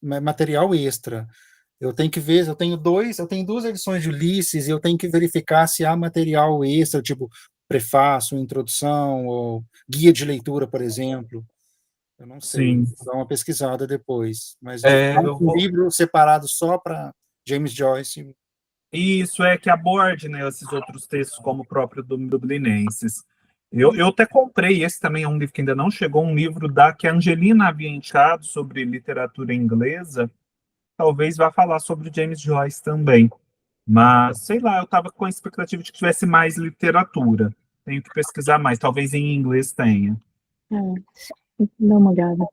material extra. Eu tenho que ver, eu tenho duas edições de Ulisses, e eu tenho que verificar se há material extra, tipo prefácio, introdução, ou guia de leitura, por exemplo. Eu não sei, vou dar uma pesquisada depois. Mas um livro separado só para James Joyce. Isso que aborde, né, esses outros textos, como o próprio do Dublinenses. Eu até comprei, esse também é um livro que ainda não chegou, um livro que a Angelina havia indicado sobre literatura inglesa. Talvez vá falar sobre o James Joyce também. Mas, sei lá, eu estava com a expectativa de que tivesse mais literatura. Tenho que pesquisar mais, talvez em inglês tenha. Dá uma olhada.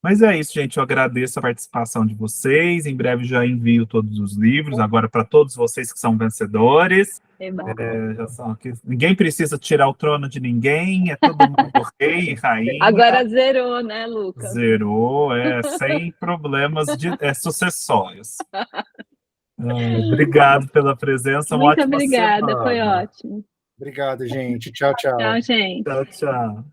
Mas é isso, gente. Eu agradeço a participação de vocês. Em breve já envio todos os livros, agora para todos vocês que são vencedores. Já são aqui. Ninguém precisa tirar o trono de ninguém, é todo mundo rei e rainha. Agora zerou, né, Lucas? Zerou, sem problemas sucessórios. Obrigado pela presença. Muito obrigada, foi ótimo. Obrigado, gente. Tchau, tchau. Tchau, gente. Tchau, tchau.